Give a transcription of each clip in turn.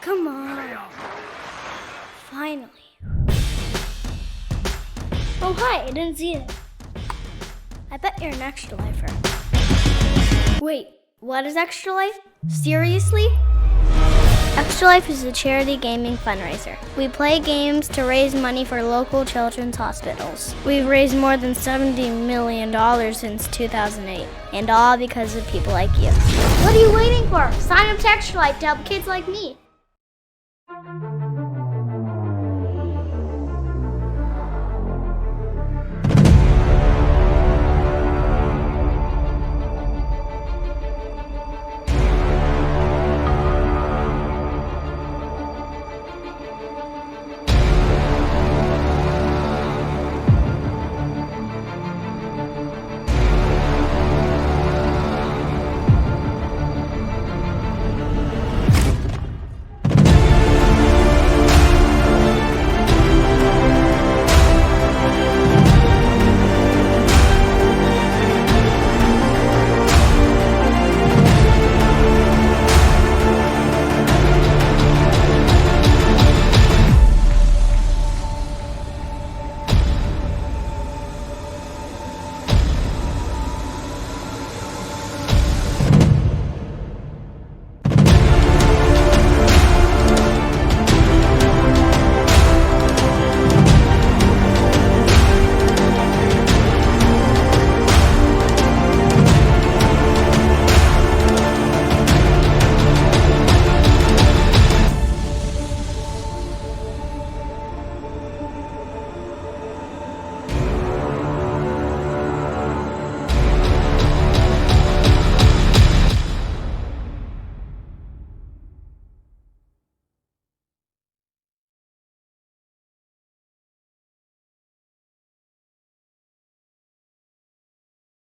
Come on. Finally. Oh, hi, I didn't see it. I bet you're an Extra Lifer. Wait, what is Extra Life? Seriously? Extra Life is a charity gaming fundraiser. We play games to raise money for local children's hospitals. We've raised more than $70 million since 2008, and all because of people like you. What are you waiting for? Sign up to Extra Life to help kids like me.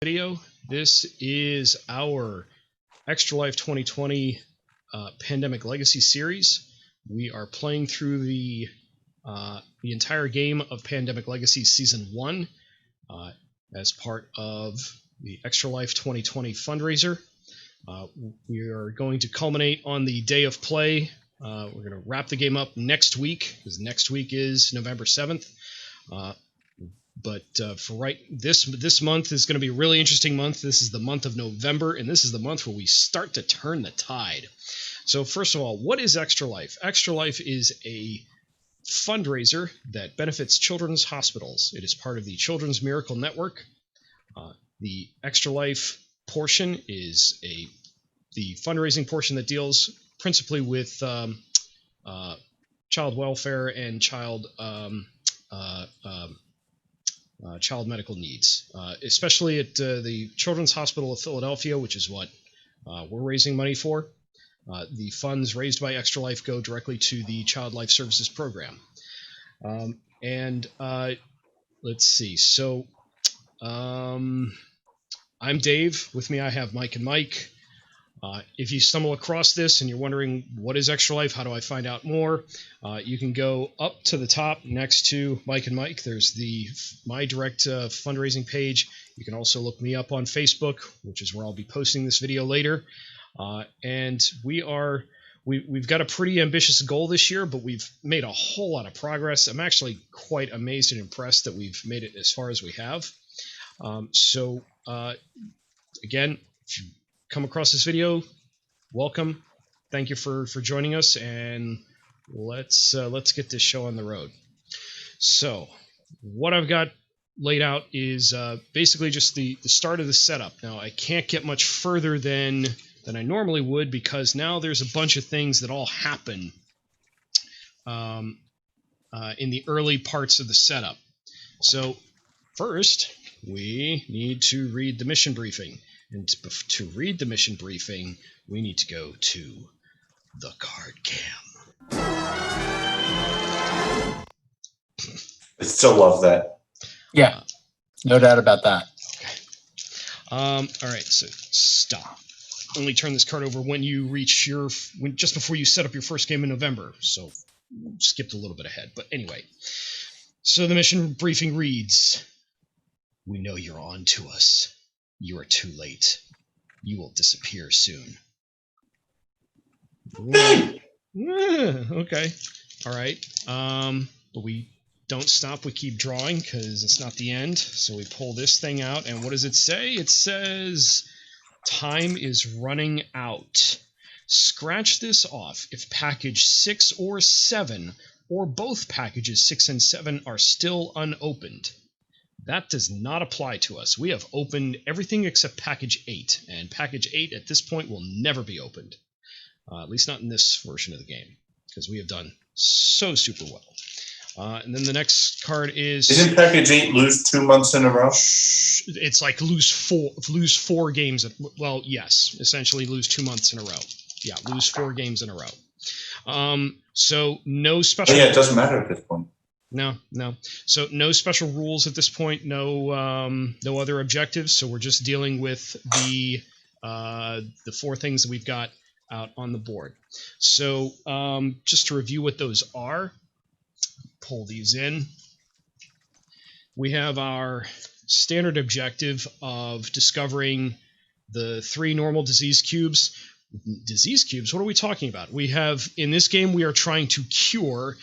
Video. This is our Extra Life 2020 Pandemic Legacy series. We are playing through the entire game of Pandemic Legacy Season 1 as part of the Extra Life 2020 fundraiser. We are going to culminate on the day of play. We're going to wrap the game up next week, because next week is November 7th. But for this month is going to be a really interesting month. This is the month of November, and this is the month where we start to turn the tide. So first of all, what is Extra Life? Extra Life is a fundraiser that benefits children's hospitals. It is part of the Children's Miracle Network. The Extra Life portion is the fundraising portion that deals principally with child welfare and child medical needs, especially at the Children's Hospital of Philadelphia, which is what we're raising money for. The funds raised by Extra Life go directly to the Child Life Services Program. Let's see. So I'm Dave. With me I have Mike and Mike. If you stumble across this and you're wondering what is Extra Life, how do I find out more, you can go up to the top next to Mike and Mike. There's the My Direct fundraising page. You can also look me up on Facebook, which is where I'll be posting this video later. And we've got a pretty ambitious goal this year, but we've made a whole lot of progress. I'm actually quite amazed and impressed that we've made it as far as we have. Again, if you come across this video, welcome. Thank you for joining us, and let's get this show on the road. So what I've got laid out is basically just the start of the setup. Now I can't get much further than I normally would, because now there's a bunch of things that all happen in the early parts of the setup. So first we need to read the mission briefing. And to read the mission briefing, we need to go to the card cam. I still love that. Yeah, no doubt about that. Okay. All right, so stop. Only turn this card over when you reach just before you set up your first game in November. So skipped a little bit ahead, but anyway. So the mission briefing reads: "We know you're on to us. You are too late. You will disappear soon." Okay. All right. But we don't stop. We keep drawing because it's not the end. So we pull this thing out, and what does it say? It says time is running out. Scratch this off if package 6 or 7, or both packages 6 and 7 are still unopened. That does not apply to us. We have opened everything except package 8, and package 8 at this point will never be opened. At least not in this version of the game, because we have done so super well. And then the next card is... Isn't package 8 lose 2 months in a row? It's like lose four games. Well, yes, essentially lose 2 months in a row. Yeah, lose 4 games in a row. So no special... Oh, yeah, it doesn't matter at this point. No. So no special rules at this point. No other objectives. So we're just dealing with the 4 things that we've got out on the board. So just to review what those are, pull these in. We have our standard objective of discovering the 3 normal disease cubes. Disease cubes? What are we talking about? We have, in this game, we are trying to cure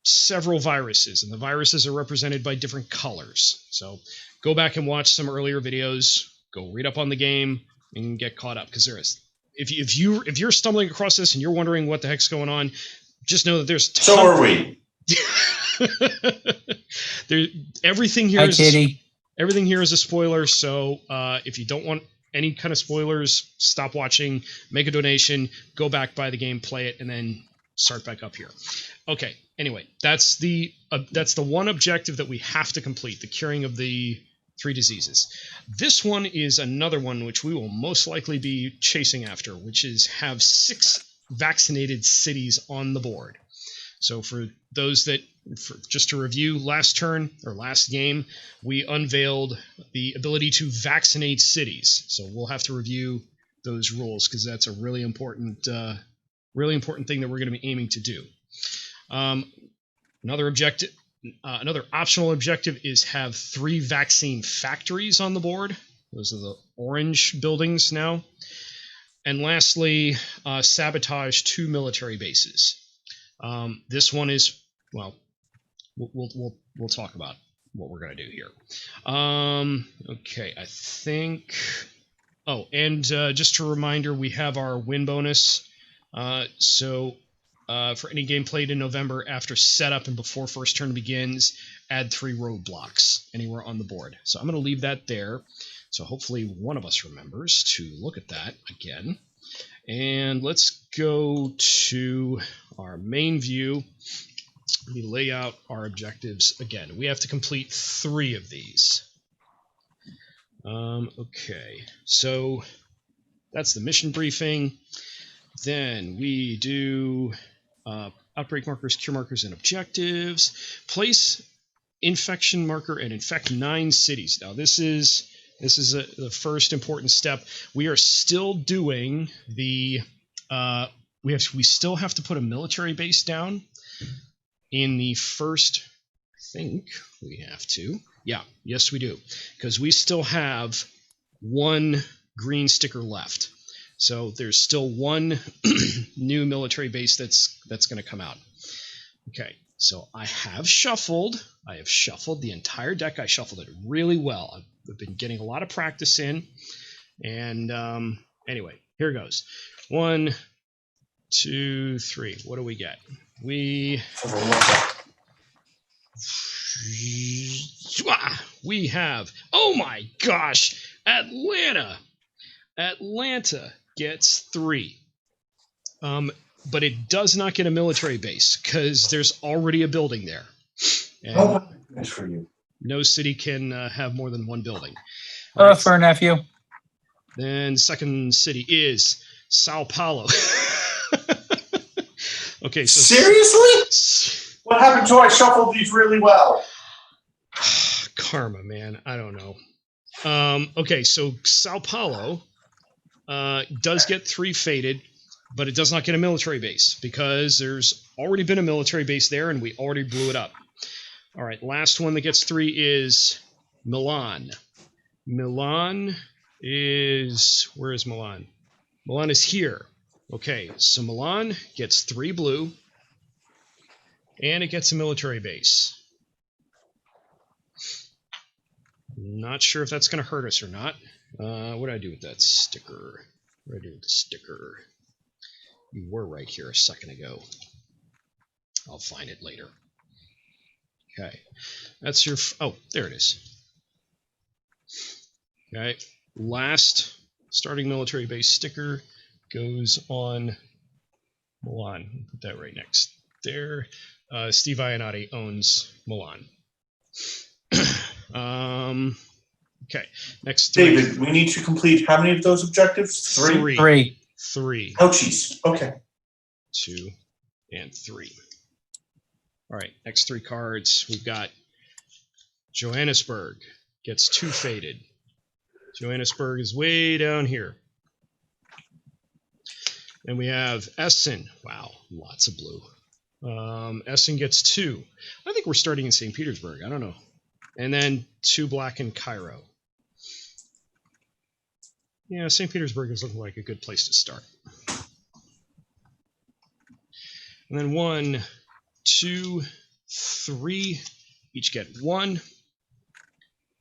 several viruses, and the viruses are represented by different colors. So go back and watch some earlier videos, go read up on the game, and get caught up, because there is. If you're stumbling across this and you're wondering what the heck's going on, just know that there's So are we. Everything here Hi, is Kitty. everything here is a spoiler. So if you don't want any kind of spoilers, stop watching, make a donation, go back, buy the game, play it, and then start back up here. Okay. Anyway, that's the one objective that we have to complete: the curing of the 3 diseases. This one is another one which we will most likely be chasing after, which is have 6 vaccinated cities on the board. So for those that, just to review, last game, we unveiled the ability to vaccinate cities. So we'll have to review those rules because that's a really important thing that we're going to be aiming to do. Another optional objective is have 3 vaccine factories on the board. Those are the orange buildings now. And lastly, sabotage 2 military bases. This one is, well, we'll talk about what we're going to do here. Okay, I think... Oh, and just a reminder, we have our win bonus. For any game played in November after setup and before first turn begins, add 3 roadblocks anywhere on the board. So I'm going to leave that there. So hopefully one of us remembers to look at that again. And let's go to our main view. Let me lay out our objectives again. We have to complete 3 of these. Okay, so that's the mission briefing. Then we do outbreak markers, cure markers, and objectives. Place infection marker and infect 9 cities. Now this is the first important step. We are still doing the we still have to put a military base down in the first. I think we have to. Yeah, yes we do, because we still have 1 green sticker left. So there's still 1 new military base that's going to come out. Okay, so I have shuffled the entire deck. I shuffled it really well. I've been getting a lot of practice in. And anyway, here goes. 1, 2, 3. What do we get? We have, oh my gosh, Atlanta. Atlanta gets 3. But it does not get a military base because there's already a building there. And That's for you. no city can have more than 1 building. For nephew. Then second city is Sao Paulo. Okay, so Seriously? What happened to I shuffled these really well? karma, man. I don't know. Okay, so Sao Paulo does get 3 faded, but it does not get a military base because there's already been a military base there and we already blew it up. All right, last one that gets 3 is Milan. Milan is... Where is Milan? Milan is here. Okay, so Milan gets 3 blue, and it gets a military base. Not sure if that's going to hurt us or not. What did I do with that sticker? What did I do with the sticker? You were right here a second ago. I'll find it later. Okay, that's your... oh, there it is. Okay, last starting military base sticker goes on Milan. Put that right next there. Steve Ionati owns Milan. Okay, next 3. David, we need to complete how many of those objectives? 3? 3. 3. Ouchies. Okay. 2 and 3. All right, next 3 cards. We've got Johannesburg gets 2 faded. Johannesburg is way down here. And we have Essen. Wow, lots of blue. Essen gets 2. I think we're starting in St. Petersburg. I don't know. And then 2 black in Cairo. Yeah, St. Petersburg is looking like a good place to start. And then 1, 2, 3. Each get 1.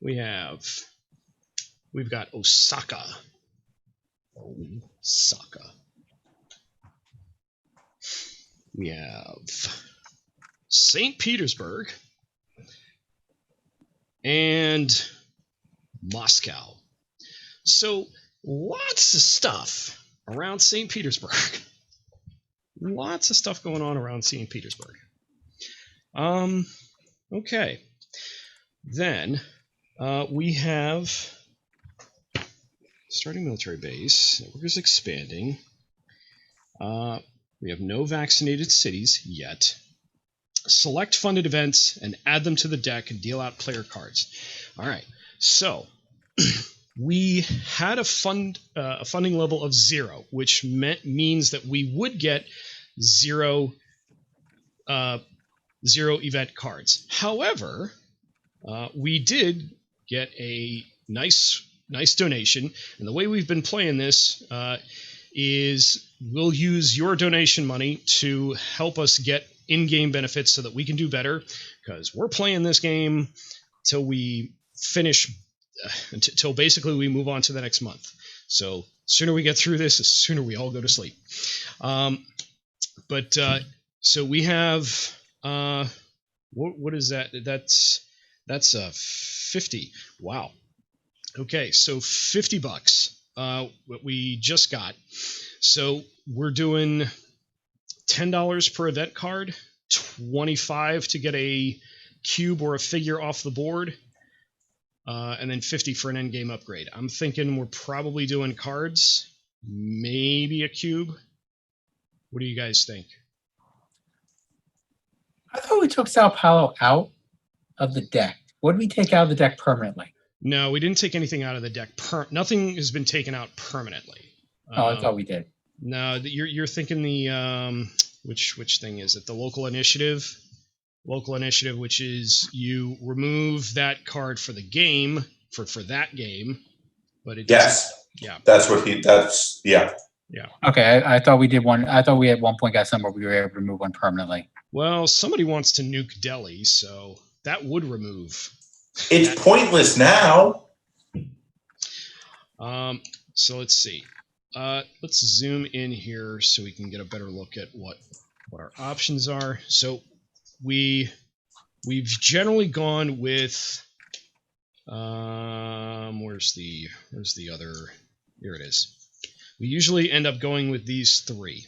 We've got Osaka. Osaka. We have St. Petersburg and Moscow. So lots of stuff around St. Petersburg. Lots of stuff going on around St. Petersburg. Okay. Then we have starting military base. Network is expanding. We have no vaccinated cities yet. Select funded events and add them to the deck and deal out player cards. All right. So we had a funding level of 0, which means that we would get 0 event cards. However, we did get a nice donation, and the way we've been playing this is we'll use your donation money to help us get in-game benefits so that we can do better, because we're playing this game till we finish, until basically we move on to the next month. So sooner we get through this, the sooner we all go to sleep. So we have what is that? That's 50. Wow. Okay, so $50. What we just got. So we're doing $10 per event card, $25 to get a cube or a figure off the board, and then $50 for an endgame upgrade. I'm thinking we're probably doing cards, maybe a cube. What do you guys think? I thought we took Sao Paulo out of the deck. What did we take out of the deck permanently? No, we didn't take anything out of the deck. Nothing has been taken out permanently. Oh, I thought we did. No, you're thinking the which thing is it? The local initiative. Local initiative, which is you remove that card for the game for that game, but it Yes. Yeah. Yeah. Yeah. Okay, I thought we did one. I thought we at one point got somewhere we were able to remove one permanently. Well, somebody wants to nuke Delhi, so that would remove. It's pointless now. So let's see. Let's zoom in here so we can get a better look at what our options are. So we've generally gone with where's the other? Here it is. We usually end up going with these 3.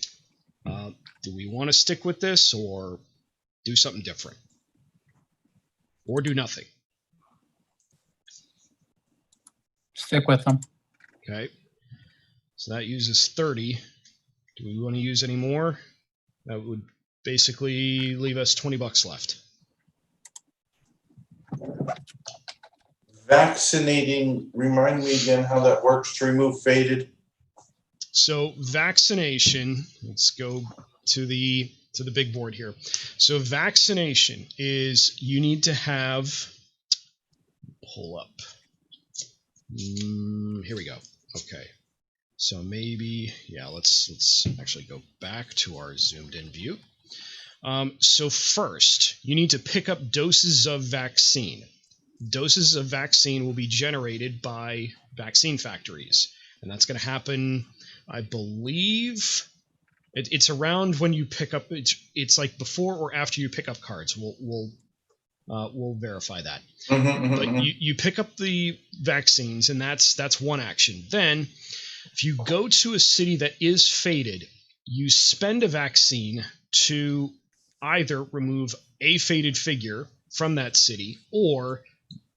Do we want to stick with this or do something different? Or do nothing? Stick with them. Okay. So that uses 30. Do we want to use any more? That would basically leave us $20 left. Vaccinating, remind me again how that works to remove faded. So vaccination, let's go to the big board here. So vaccination is you need to have, pull up. Here we go. Okay. So maybe, yeah, let's actually go back to our zoomed in view. So first, you need to pick up doses of vaccine. Doses of vaccine will be generated by vaccine factories, and that's going to happen, I believe. It's around when you pick up. It's like before or after you pick up cards. We'll verify that. But you pick up the vaccines, and that's one action. Then, if you go to a city that is faded, you spend a vaccine to either remove a faded figure from that city, or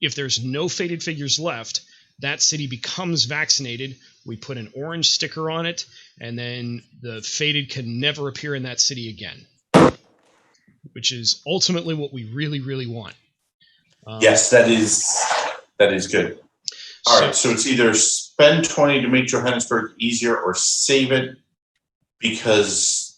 if there's no faded figures left, that city becomes vaccinated. We put an orange sticker on it, and then the faded can never appear in that city again, which is ultimately what we really, really want. Yes, that is good. All right, so it's either spend 20 to make Johannesburg easier, or save it because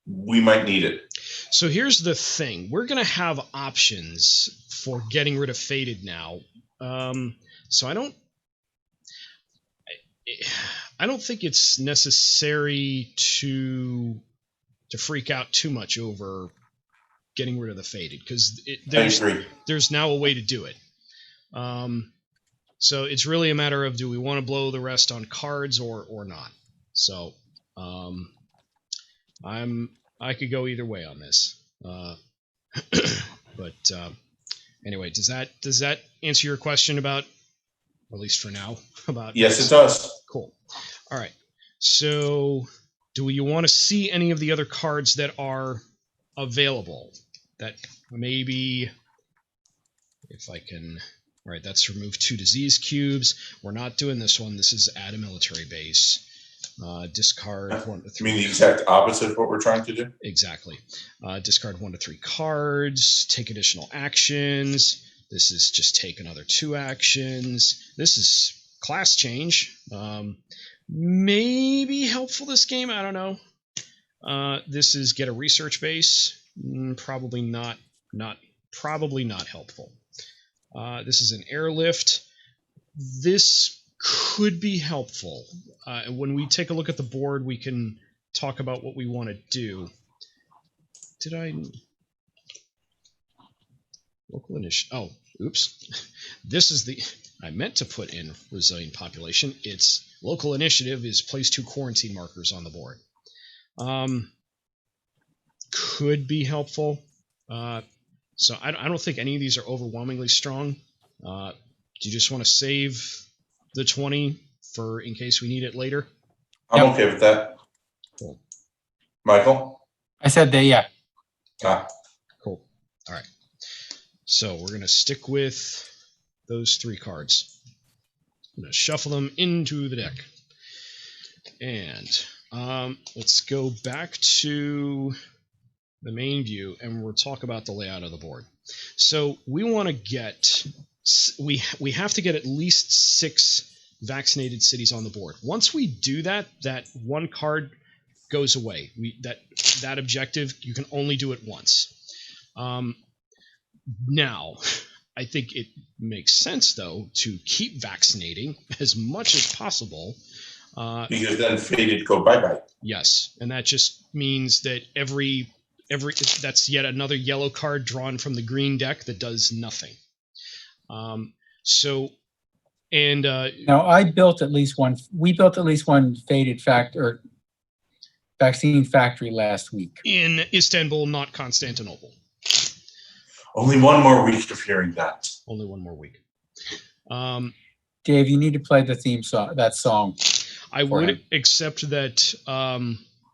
we might need it. So here's the thing. We're going to have options for getting rid of faded now. So I don't think it's necessary to freak out too much over getting rid of the faded, because there's now a way to do it. So it's really a matter of, do we want to blow the rest on cards or not? So I could go either way on this. But anyway, does that answer your question about, at least for now, about? Yes, it does. Cool. All right. So do you want to see any of the other cards that are available? That maybe, if I can. All right, that's remove 2 disease cubes. We're not doing this one. This is add a military base. Discard 1 to 3. You mean the exact opposite of what we're trying to do? Exactly. Discard 1 to 3 cards. Take additional actions. This is just take another 2 actions. This is class change. Maybe helpful this game. I don't know. This is get a research base. Probably not helpful. This is an airlift. This could be helpful. When we take a look at the board, we can talk about what we want to do. Did I... Local initiative... Oh, oops. This is the... I meant to put in resilient population. It's local initiative is place 2 quarantine markers on the board. Could be helpful. So I don't think any of these are overwhelmingly strong. Do you just want to save the 20 for in case we need it later? I'm okay with that. Cool. Michael? I said that, yeah. Cool. All right. So we're going to stick with those 3 cards. I'm going to shuffle them into the deck. And let's go back to the main view, and we'll talk about the layout of the board. So we want to get... We have to get at least 6 vaccinated cities on the board. Once we do that, that 1 card goes away. That objective, you can only do it once. Now, I think it makes sense, though, to keep vaccinating as much as possible. Because then faded go bye-bye. Yes, and that just means that every that's yet another yellow card drawn from the green deck that does nothing. Now I built at least one. We built at least one faded vaccine factory last week in Istanbul, not Constantinople. Only one more week of hearing that. Only one more week. Dave, you need to play the theme song. That song. I would, except that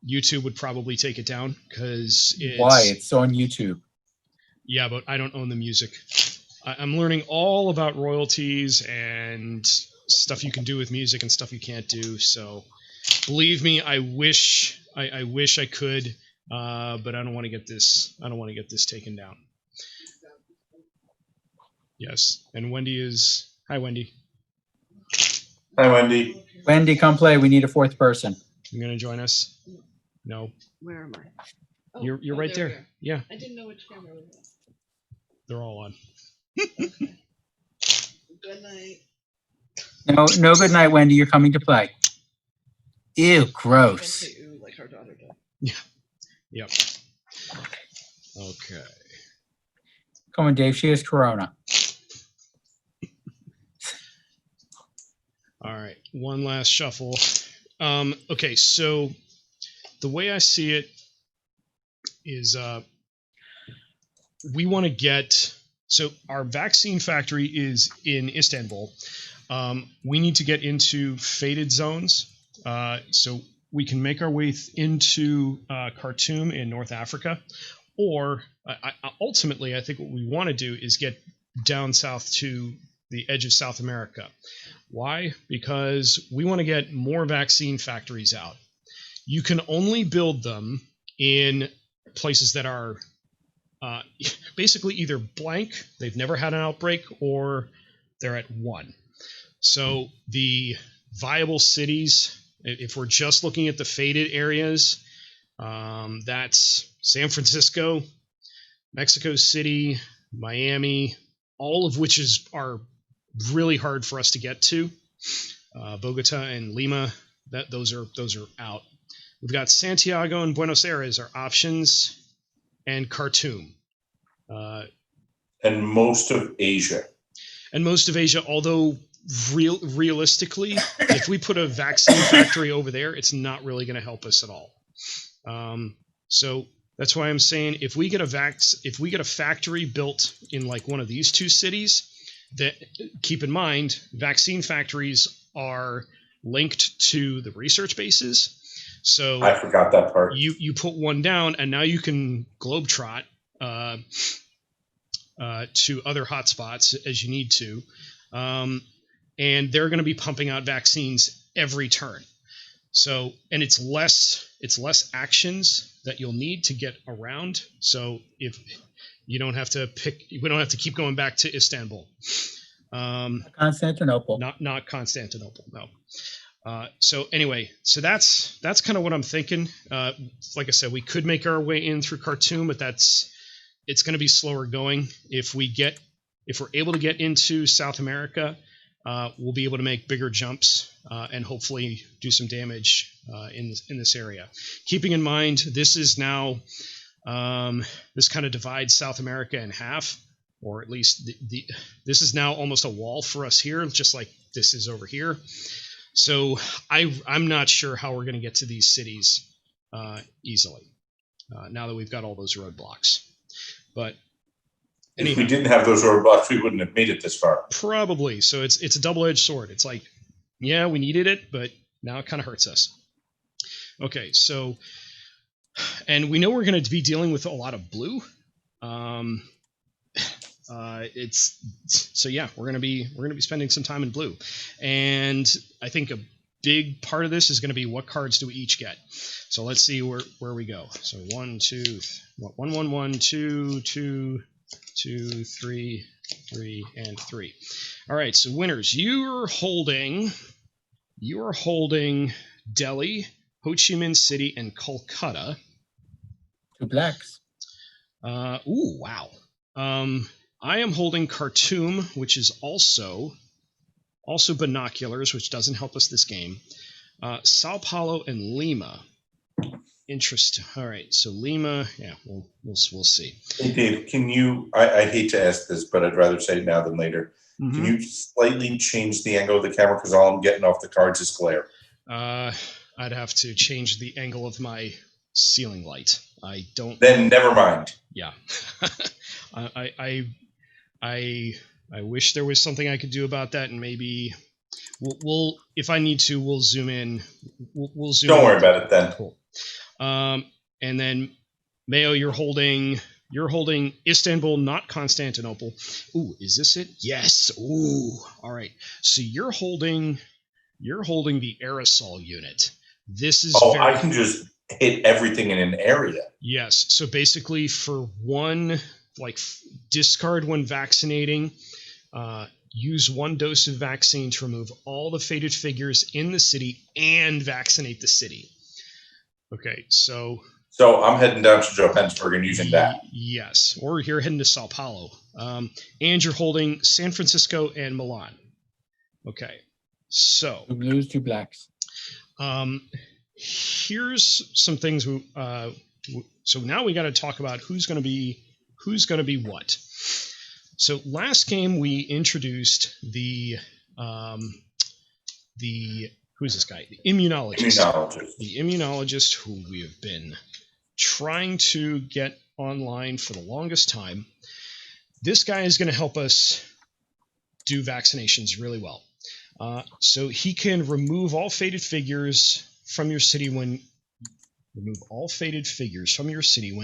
YouTube would probably take it down because it's on YouTube. Yeah, but I don't own the music. I'm learning all about royalties and stuff you can do with music and stuff you can't do. So, believe me, I wish I could, but I don't want to get this. I don't want to get this taken down. Yes, and Wendy is. Hi, Wendy. Hi, Wendy. Wendy, come play. We need a 4th person. You gonna join us? No. Where am I? Oh, You're right there. Yeah. I didn't know which camera was on. They're all on. Okay. Good night. No good night, Wendy. You're coming to play. Ew, Don't gross. say ooh like her daughter does. Yep. Okay. Come on, Dave. She has corona. All right. One last shuffle. Okay, so the way I see it is we want to get, so our vaccine factory is in Istanbul. We need to get into faded zones so we can make our way into Khartoum in North Africa, or ultimately I think what we want to do is get down south to the edge of South America. Why? Because we want to get more vaccine factories out. You can only build them in places that are basically either blank, they've never had an outbreak, or they're at 1. So the viable cities, if we're just looking at the faded areas, that's San Francisco, Mexico City, Miami, all of which are really hard for us to get to. Bogota and Lima, those are out. We've got Santiago and Buenos Aires are options, and Khartoum. And most of Asia. Although realistically, if we put a vaccine factory over there, it's not really going to help us at all. So that's why I'm saying if we get a factory built in like one of these two cities, that keep in mind, vaccine factories are linked to the research bases. So I forgot that part. You put one down, and now you can globetrot to other hotspots as you need to, and they're going to be pumping out vaccines every turn. So, and it's less actions that you'll need to get around. So if you don't have to we don't have to keep going back to Istanbul. Constantinople. Not Constantinople. No. So anyway, so that's kind of what I'm thinking. Like I said, we could make our way in through Khartoum, but it's going to be slower going. If we're able to get into South America, we'll be able to make bigger jumps and hopefully do some damage in this area. Keeping in mind, this is now this kind of divides South America in half, or at least this is now almost a wall for us here, just like this is over here. So I'm not sure how we're going to get to these cities easily now that we've got all those roadblocks. But anyhow, if we didn't have those roadblocks, we wouldn't have made it this far. Probably. So it's a double-edged sword. It's like, yeah, we needed it, but now it kind of hurts us. Okay, so, and we know we're going to be dealing with a lot of blue. So yeah, we're gonna be spending some time in blue, and I think a big part of this is going to be what cards do we each get. So let's see where we go. So 1, 2, 1, 1, 1, 2, 2, 2, 3, 3, and 3. All right, so winners, you are holding Delhi, Ho Chi Minh City, and Kolkata. 2 blacks. Ooh, wow. I am holding Khartoum, which is also binoculars, which doesn't help us this game. Sao Paulo and Lima. Interesting. All right, so Lima, yeah, we'll see. Hey Dave, can you? I hate to ask this, but I'd rather say it now than later. Mm-hmm. Can you slightly change the angle of the camera, because all I'm getting off the cards is glare? I'd have to change the angle of my ceiling light. I don't. Then never mind. Yeah. I wish there was something I could do about that, and maybe we'll if I need to, we'll zoom in. We'll zoom. Don't in. worry about it then. Cool. And then Mayo, you're holding Istanbul, not Constantinople. Ooh, is this it? Yes. Ooh. All right. So you're holding the aerosol unit. This is. I can just hit everything in an area. Yes. So basically, for one, discard when vaccinating. Use 1 dose of vaccine to remove all the faded figures in the city and vaccinate the city. Okay, so I'm heading down to Johannesburg and using that. Yes, or you're heading to Sao Paulo. And you're holding San Francisco and Milan. Okay. So, 2 blues, 2 blacks. here's some things. So now we got to talk about who's going to be what. So last game we introduced the who's this guy? The immunologist. The immunologist who we have been trying to get online for the longest time. This guy is going to help us do vaccinations really well. So he can remove all faded figures from your city when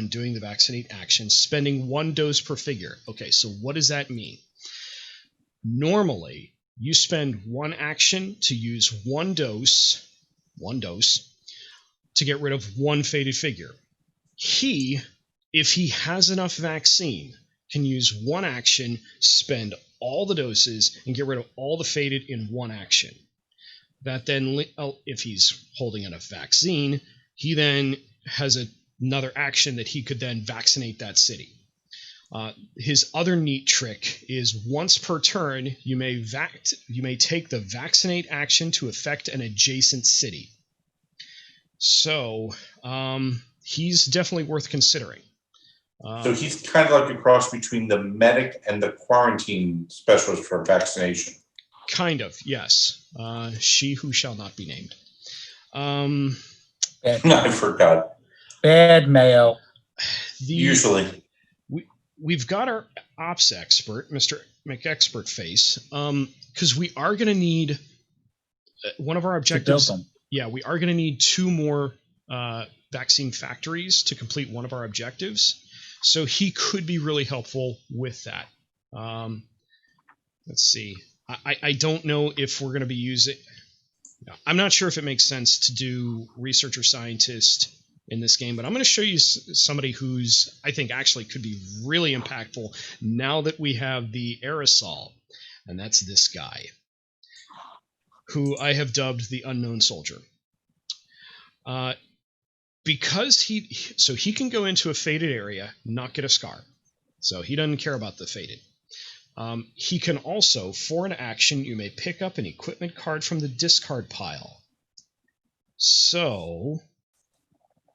doing the vaccinate action, spending 1 dose per figure. Okay, so what does that mean? Normally, you spend 1 action to use 1 dose to get rid of 1 faded figure. He, if he has enough vaccine, can use 1 action, spend all the doses, and get rid of all the faded in 1 action. That then, if he's holding enough vaccine, he then has another action that he could then vaccinate that city. His other neat trick is once per turn, you may take the vaccinate action to affect an adjacent city. So he's definitely worth considering. So he's kind of like a cross between the medic and the quarantine specialist for vaccination. Kind of, yes. She who shall not be named. I forgot. Bad mayo. Usually. We've got our ops expert, Mr. McExpertface, because we are going to need one of our objectives. Yeah, we are going to need 2 more vaccine factories to complete one of our objectives. So he could be really helpful with that. Let's see. I don't know if we're going to be using... I'm not sure if it makes sense to do researcher scientist in this game, but I'm going to show you somebody who's, I think, actually could be really impactful now that we have the aerosol, and that's this guy, who I have dubbed the Unknown Soldier. Because he can go into a faded area, not get a scar. So he doesn't care about the faded. He can also, for an action, you may pick up an equipment card from the discard pile. So,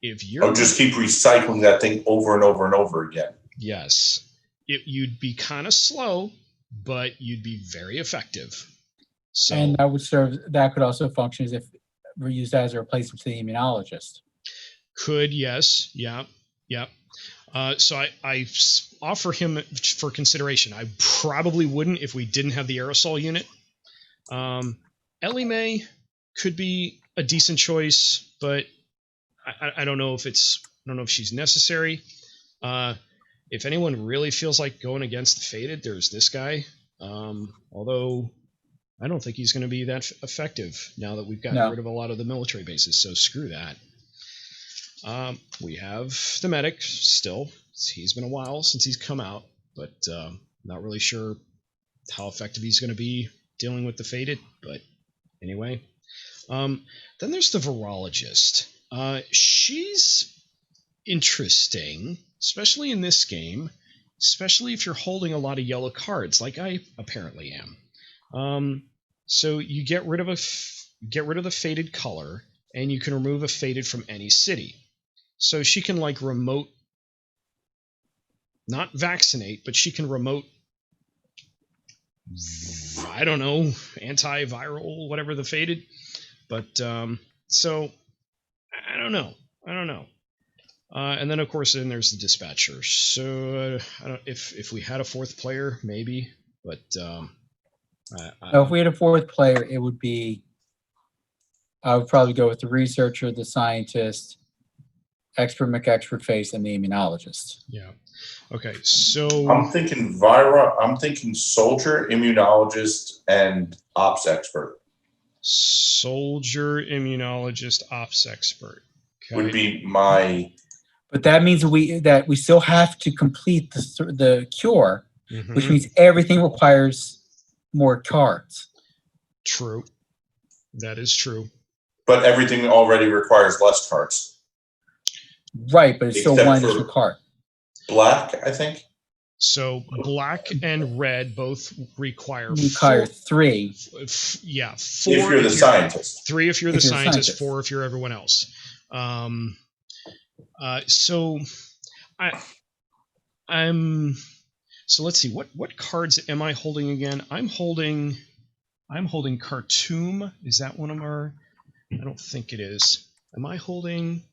if you're... I'll just keep recycling that thing over and over and over again. Yes. You'd be kind of slow, but you'd be very effective. So, And that could also function as if we're used as a replacement to the immunologist. Could, yes. Yeah. So I offer him for consideration. I probably wouldn't if we didn't have the aerosol unit. Ellie Mae could be a decent choice, but I don't know if she's necessary. If anyone really feels like going against the faded, there's this guy. Although I don't think he's going to be that effective now that we've gotten rid of a lot of the military bases. So screw that. We have the medic still. He's been a while since he's come out, but not really sure how effective he's going to be dealing with the faded. But anyway, then there's the virologist. She's interesting, especially in this game, especially if you're holding a lot of yellow cards, like I apparently am. So you get rid of the faded color, and you can remove a faded from any city. So she can not vaccinate, but she can remote, I don't know, antiviral, whatever the faded. But so I don't know. And then of course, there's the dispatcher. So I don't if we had a 4th player, maybe, but If we had a 4th player, it would be. I would probably go with the researcher, the scientist, expert McExpertface, and the immunologist. Yeah. Okay. So I'm thinking soldier, immunologist, and ops expert. Soldier, immunologist, ops expert. Okay. Would be my... But that means that we still have to complete the cure, Mm-hmm. which means everything requires more cards. True. That is true. But everything already requires less cards. Right, but it's still Except one for- additional card. Black, I think. So black and red both require Require 3. four If if you're the scientist. 3 if you're the If you're the scientist, scientist. 4 if you're everyone else. So so let's see, what cards am I holding again? I'm holding Khartoum. Is that one of our? I don't think it is. Am I holding?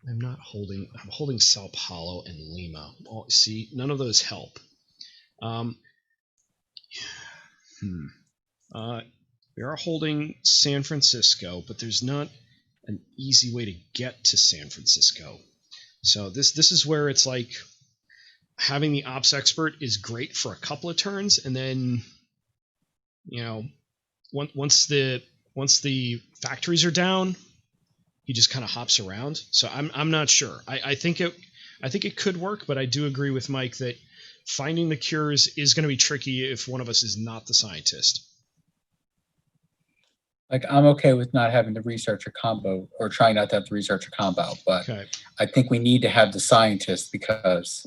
I'm not holding. I'm holding Sao Paulo and Lima. Oh, see, none of those help. We are holding San Francisco, but there's not an easy way to get to San Francisco. So this is where it's like having the ops expert is great for a couple of turns, and then once the factories are down, he just kind of hops around. So I'm not sure. I think it could work, but I do agree with Mike that finding the cures is going to be tricky if one of us is not the scientist. Like, I'm okay with not having the researcher combo, or trying not to have the researcher combo, but Okay. I think we need to have the scientist because,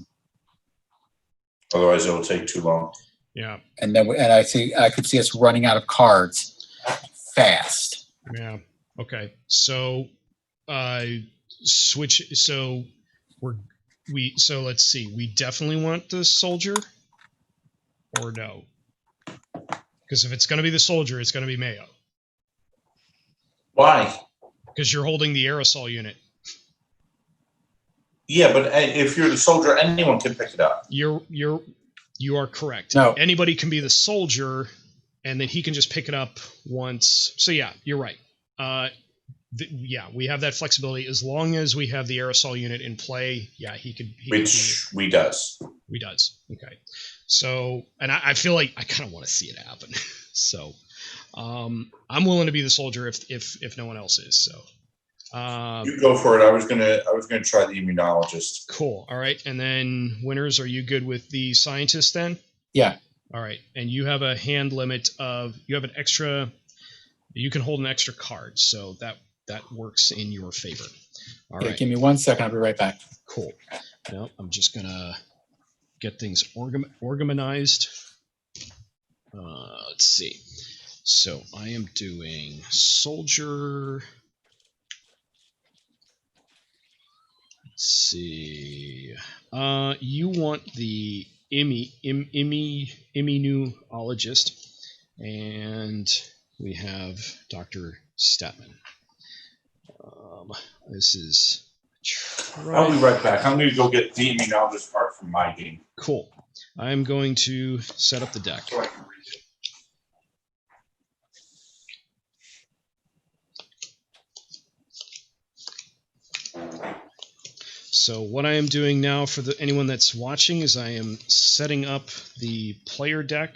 Otherwise, it will take too long. Yeah. and I could see us running out of cards fast. Yeah. Okay. So, switch. So so let's see. We definitely want the soldier, or no? Because if it's going to be the soldier, it's going to be Mayo. Why? Because you're holding the aerosol unit. Yeah, but if you're the soldier, anyone can pick it up. You are correct. No. Anybody can be the soldier, and then he can just pick it up once. So yeah, you're right. Yeah, we have that flexibility as long as we have the aerosol unit in play. Yeah, he could. Which we does. We does. Okay. So, and I feel like I kind of want to see it happen. So, I'm willing to be the soldier if no one else is. So, You go for it. I was gonna try the immunologist. cool. All right. And then winners, are you good with the scientist then? Yeah. All right. And you have a hand limit of you can hold an extra card, so that works in your favor. All Yeah, right. give me 1 second. I'll be right back. Cool. Now I'm just gonna get things organized. Let's see. So I am doing soldier. Let's see. You want the immunologist, and we have Dr. Statman. This is. I'll be right back. I'm gonna go get the immunologist part from my game. Cool. I'm going to set up the deck. So I can read it. So what I am doing now for anyone that's watching is I am setting up the player deck.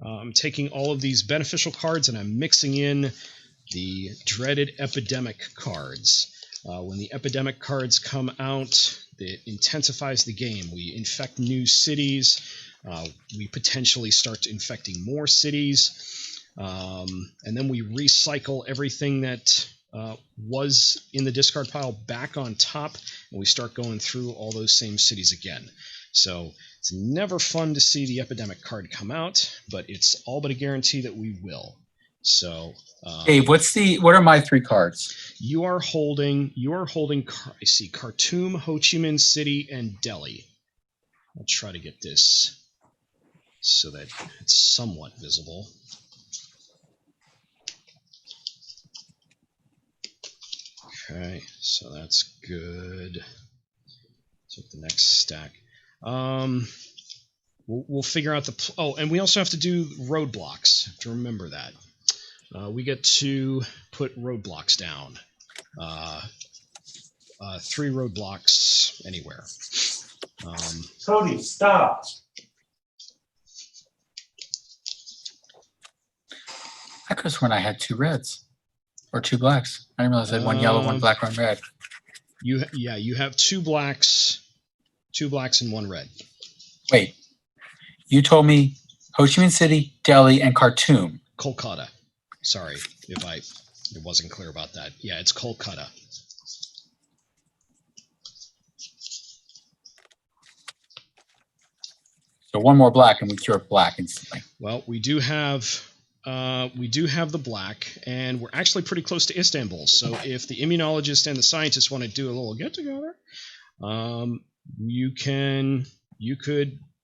I'm taking all of these beneficial cards and I'm mixing in the dreaded epidemic cards. When the epidemic cards come out, it intensifies the game. We infect new cities. We potentially start infecting more cities. And then we recycle everything that was in the discard pile back on top, and we start going through all those same cities again. So it's never fun to see the epidemic card come out, but it's all but a guarantee that we will. So Dave, what are my 3 cards? you are holding I see Khartoum, Ho Chi Minh City, and Delhi. I'll try to get this so that it's somewhat visible. Okay, so that's good. Take the next stack. We'll figure out the. And we also have to do roadblocks. Have to remember that. We get to put roadblocks down. 3 roadblocks anywhere. Cody, stop. I could have sworn I had 2 reds or 2 blacks. I didn't realize I had 1 yellow, 1 black, 1 red. You have 2 blacks, and 1 red. Wait, you told me Ho Chi Minh City, Delhi, and Khartoum. Kolkata. Sorry if it wasn't clear about that. Yeah, it's Kolkata. So one more black and we cure black instantly. Well, we do have the black, and we're actually pretty close to Istanbul. So if the immunologist and the scientist want to do a little get together,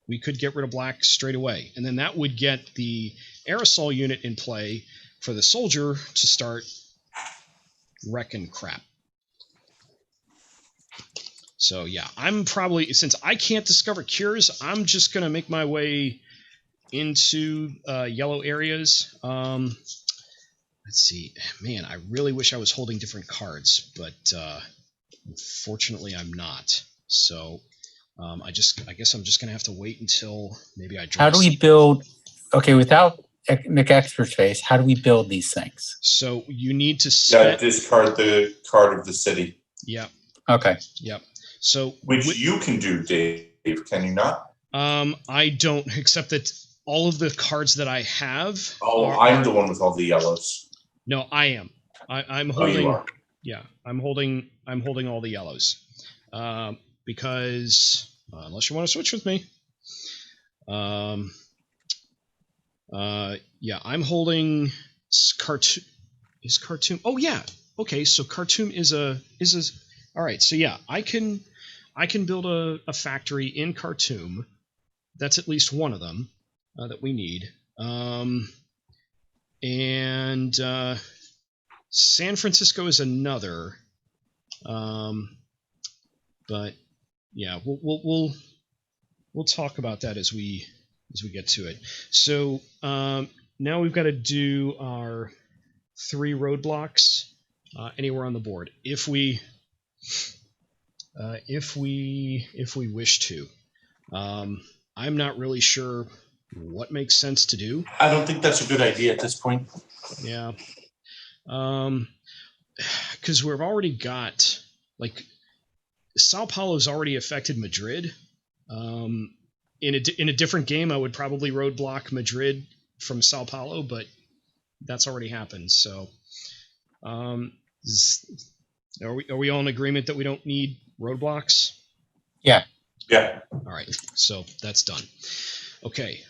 we could get rid of black straight away, and then that would get the aerosol unit in play for the soldier to start wrecking crap. So yeah, I'm probably, since I can't discover cures, I'm just gonna make my way into yellow areas. Let's see, man, I really wish I was holding different cards, but unfortunately I'm not. So I guess I'm just gonna have to wait until maybe I draw. How do we build? Okay, without McExpert's face, how do we build these things? So you need to discard the card of the city. Yep. Okay. Yep. So which you can do, Dave, can you not? I don't, except that all of the cards that I have. Oh, I'm the one with all the yellows. No, I am. I'm Oh, holding. you are. Yeah, I'm holding all the yellows. Because unless you want to switch with me. Yeah, I'm holding Khartoum. Is Khartoum? Oh yeah. Okay, so Khartoum is a. All right, so yeah, I can build a factory in Khartoum. That's at least one of them that we need. And San Francisco is another. But yeah, we'll talk about that as we get to it. So now we've got to do our 3 roadblocks anywhere on the board if we wish to. I'm not really sure what makes sense to do. I don't think that's a good idea at this point. Yeah. Because we've already got, like, Sao Paulo's already affected Madrid. In a different game, I would probably roadblock Madrid from Sao Paulo, but that's already happened. So, are we all in agreement that we don't need roadblocks? Yeah. Yeah. All right. So that's done. Okay.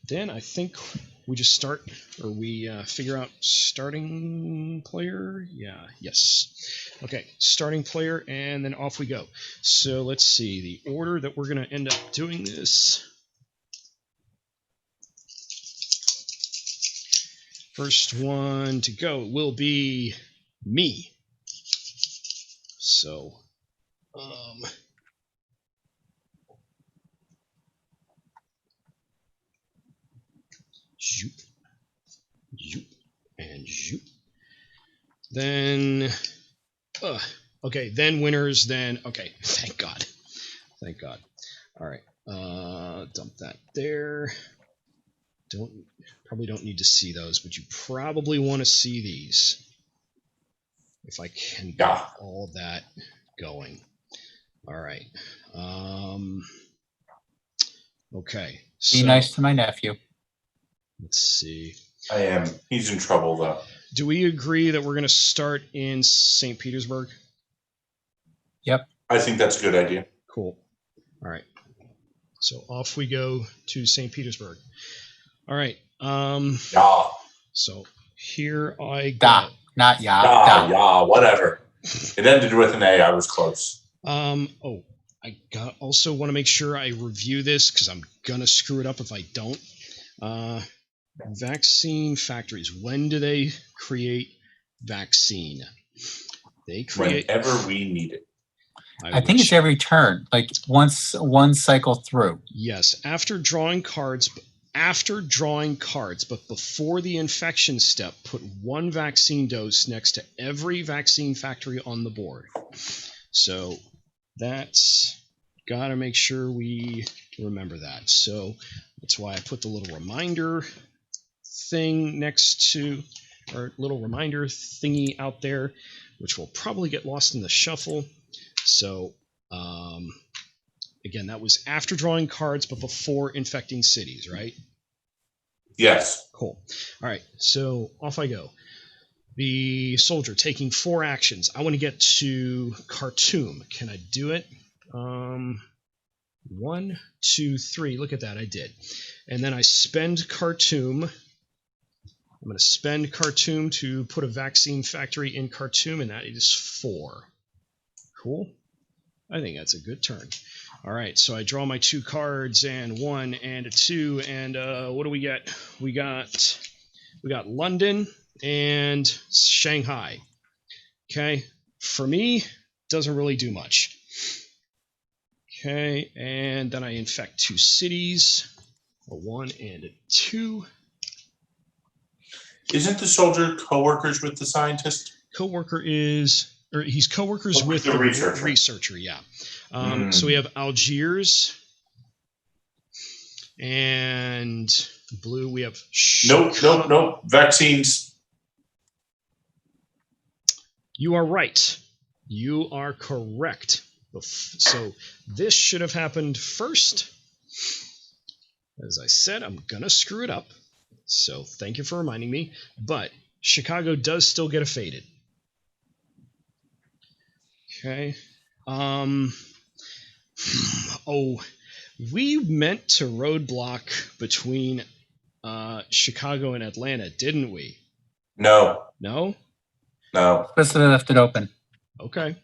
Then I think we just start, or we figure out starting player. Yeah. Yes. Okay. Starting player, and then off we go. So let's see the order that we're going to end up doing this. First one to go will be me. So, zoop, zoop, and zoop. Then, okay, then winners, then, okay, thank God. Thank God. All right, dump that there. Probably don't need to see those, but you probably want to see these. If I can get all of that going. All right. Okay. Be nice to my nephew. Let's see. I am. He's in trouble, though. Do we agree that we're going to start in St. Petersburg? Yep. I think that's a good idea. Cool. All right. So off we go to St. Petersburg. All right. Yeah. So here I go. Not yeah. Yeah, whatever. It ended with an A. I was close. Oh, I also want to make sure I review this because I'm gonna screw it up if I don't. Vaccine factories. When do they create vaccine? They create whenever we need it. I think it's every turn, like once one cycle through. Yes, after drawing cards, but before the infection step, put 1 vaccine dose next to every vaccine factory on the board. So that's got to make sure we remember that. So that's why I put the little reminder thing next to, or little reminder thingy out there, which will probably get lost in the shuffle. So again, that was after drawing cards, but before infecting cities, right? Yes. Cool. All right, so off I go. The soldier taking 4 actions. I want to get to Khartoum. Can I do it? 1, 2, 3. Look at that, I did. And then I spend Khartoum. I'm going to spend Khartoum to put a vaccine factory in Khartoum, and that is 4. Cool. I think that's a good turn. All right, so I draw my 2 cards, and 1 and a 2, and what do we get? We got London and Shanghai. Okay, for me, doesn't really do much. Okay, and then I infect 2 cities, a 1 and a 2. Isn't the soldier co-workers with the scientist? He's co-workers with the the researcher. yeah. So we have Algiers and blue. We have Nope. Vaccines. You are right. You are correct. So this should have happened first. As I said, I'm gonna screw it up. So thank you for reminding me. But Chicago does still get a faded. Okay. We meant to roadblock between Chicago and Atlanta, didn't we? No. No? No. Explicitly left it open. Okay.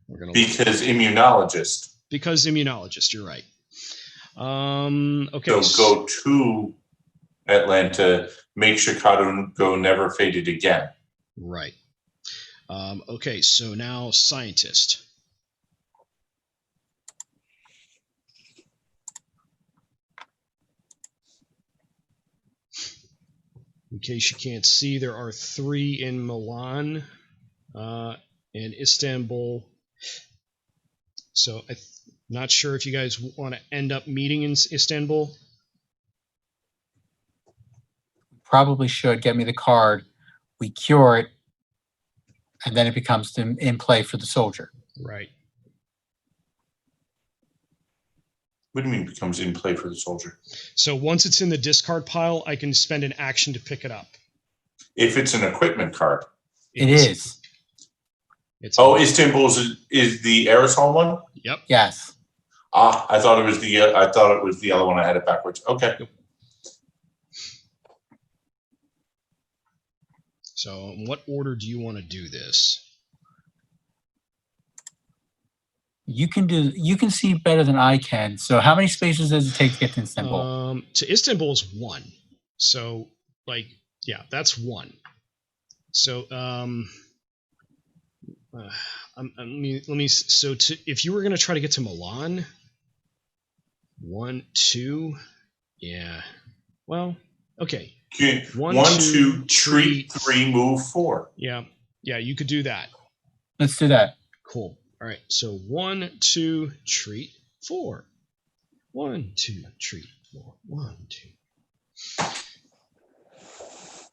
Because immunologist. Because immunologist, you're right. Okay. So go to Atlanta, make Chicago go never faded again. Right. Okay, so now scientist. In case you can't see, there are 3 in Milan and Istanbul. So I'm not sure if you guys want to end up meeting in Istanbul. Probably should. Get me the card. We cure it. And then it becomes in play for the soldier. Right. What do you mean becomes in play for the soldier? So once it's in the discard pile, I can spend an action to pick it up. If it's an equipment card. It is. Istanbul is the aerosol one? Yep. Yes. I thought it was the other one. I had it backwards. Okay. Yep. So in what order do you want to do this? You can see better than I can. So how many spaces does it take to get to Istanbul? To Istanbul is 1. So that's 1. So if you were going to try to get to Milan, 1, 2, yeah. Well, okay. 1, 2, treat 3, move 4. Yeah, you could do that. Let's do that. Cool. All right. So 1, 2, treat 4. 1, 2, treat 4. 1, 2.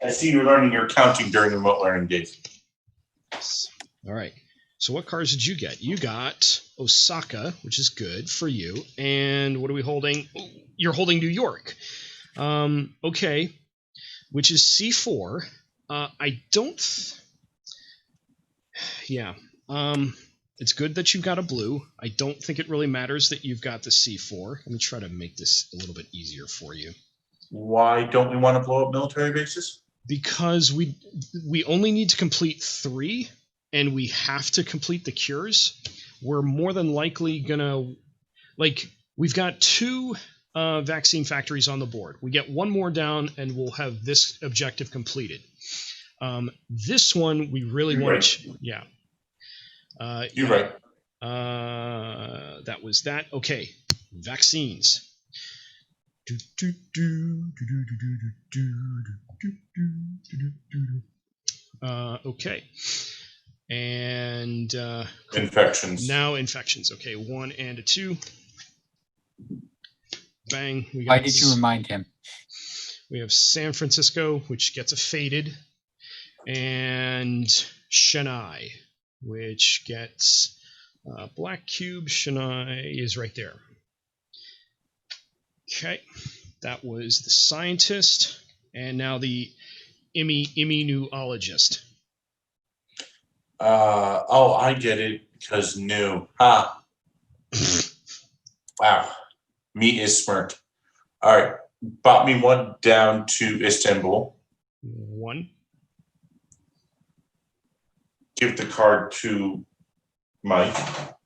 I see you're learning your counting during remote learning days. All right. So what cards did you get? You got Osaka, which is good for you. And what are we holding? Oh, you're holding New York. Okay. Which is C4. It's good that you've got a blue. I don't think it really matters that you've got the C4. Let me try to make this a little bit easier for you. Why don't we want to blow up military bases? Because we only need to complete 3, and we have to complete the cures. We're more than likely gonna, we've got 2 vaccine factories on the board. We get 1 more down, and we'll have this objective completed. This one we really want to, yeah. You're right. That was that. Okay, vaccines. Okay, and infections. Now infections. Okay, 1 and a 2. Bang. Why did you remind him? We have San Francisco, which gets a faded, and Chennai, which gets black cube. Chennai is right there. Okay, that was the scientist, and now the immunologist. I get it, because new. Ha. Wow. Me is smart. All right. Bought me one down to Istanbul. 1. Give the card to Mike.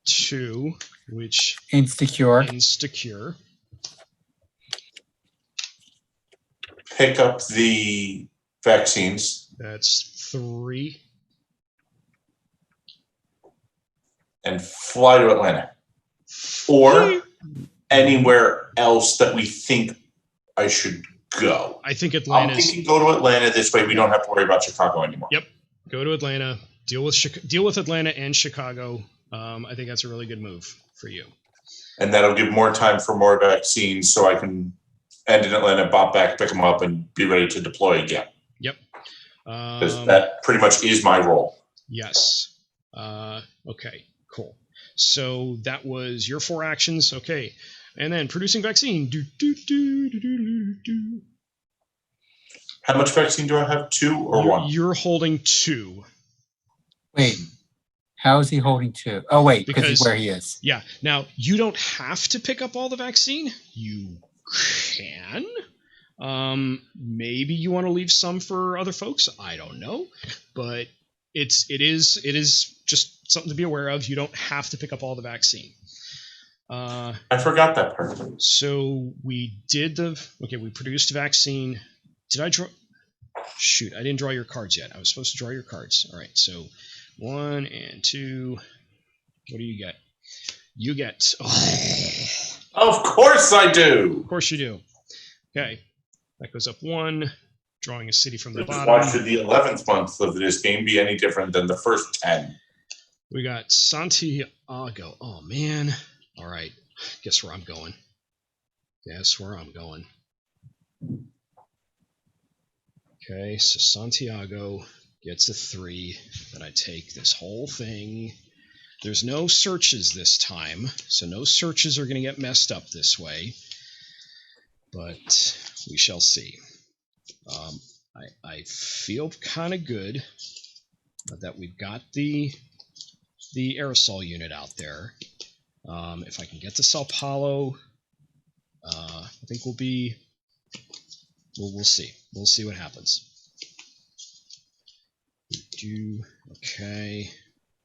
2, which Insecure. Insecure. Pick up the vaccines. That's 3. And fly to Atlanta. Or anywhere else that we think I should go. I think I'm Atlanta's. thinking go to Atlanta. This way we don't have to worry about Chicago anymore. Yep. Go to Atlanta. Deal with Atlanta and Chicago. I think that's a really good move for you. And that'll give more time for more vaccines so I can end in Atlanta, bop back, pick them up, and be ready to deploy again. Yep. Because that pretty much is my role. Yes. Okay. Cool. So that was your 4 actions. Okay. And then producing vaccine. How much vaccine do I have? 2 or 1? You're holding 2. Wait. How is he holding 2? Oh, wait, because he's Because- where he is. Yeah. Now, you don't have to pick up all the vaccine. You can. Maybe you want to leave some for other folks. I don't know. But it is just something to be aware of. You don't have to pick up all the vaccine. I forgot that part. So we produced vaccine. Did I draw? Shoot, I didn't draw your cards yet. I was supposed to draw your cards. All right, so 1 and 2. What do you get? You get. Oh, Of course I do. of course you do. Okay, that goes up 1. Drawing a city from the Why should bottom. the 11th month of this game be any different than the first 10? We got Santiago. Oh man. All right. Guess where I'm going. Okay, so Santiago gets a 3. Then I take this whole thing. There's no searches this time, so no searches are going to get messed up this way. But we shall see. I feel kind of good that we've got the aerosol unit out there. If I can get to Sao Paulo, I think we'll see. We'll see what happens. Okay,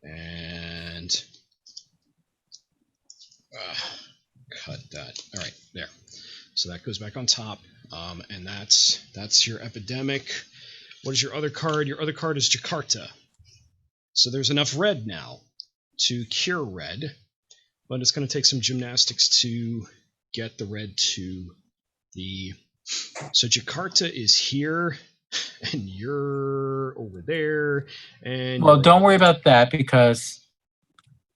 and cut that. All right, there. So that goes back on top, and that's your epidemic. What is your other card? Your other card is Jakarta. So there's enough red now to cure red, but it's going to take some gymnastics to get the red to the. So Jakarta is here, and you're over there, and Well, don't worry about that because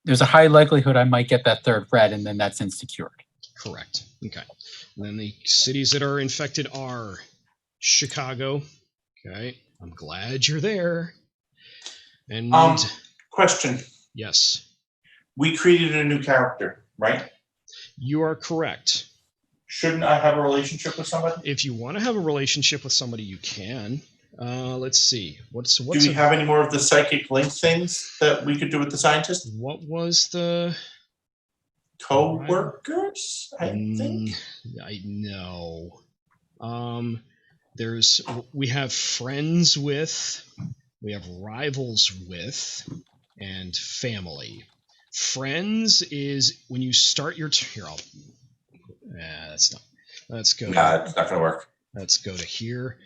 there's a high likelihood I might get that 3rd red, and then that's insecured. Correct. Okay. And then the cities that are infected are Chicago. Okay. I'm glad you're there. And Question. yes, We created a new character, right? you are correct. Shouldn't I have a relationship with somebody? If you want to have a relationship with somebody, you can. Let's see. What's Do we have any more of the psychic link things that we could do with the scientist? what was the Co-workers, I think. I know. We have friends with, we have rivals with, and family. Friends is when you start your here. That's not. Let's go. Nah, it's not going to work. Let's go to here.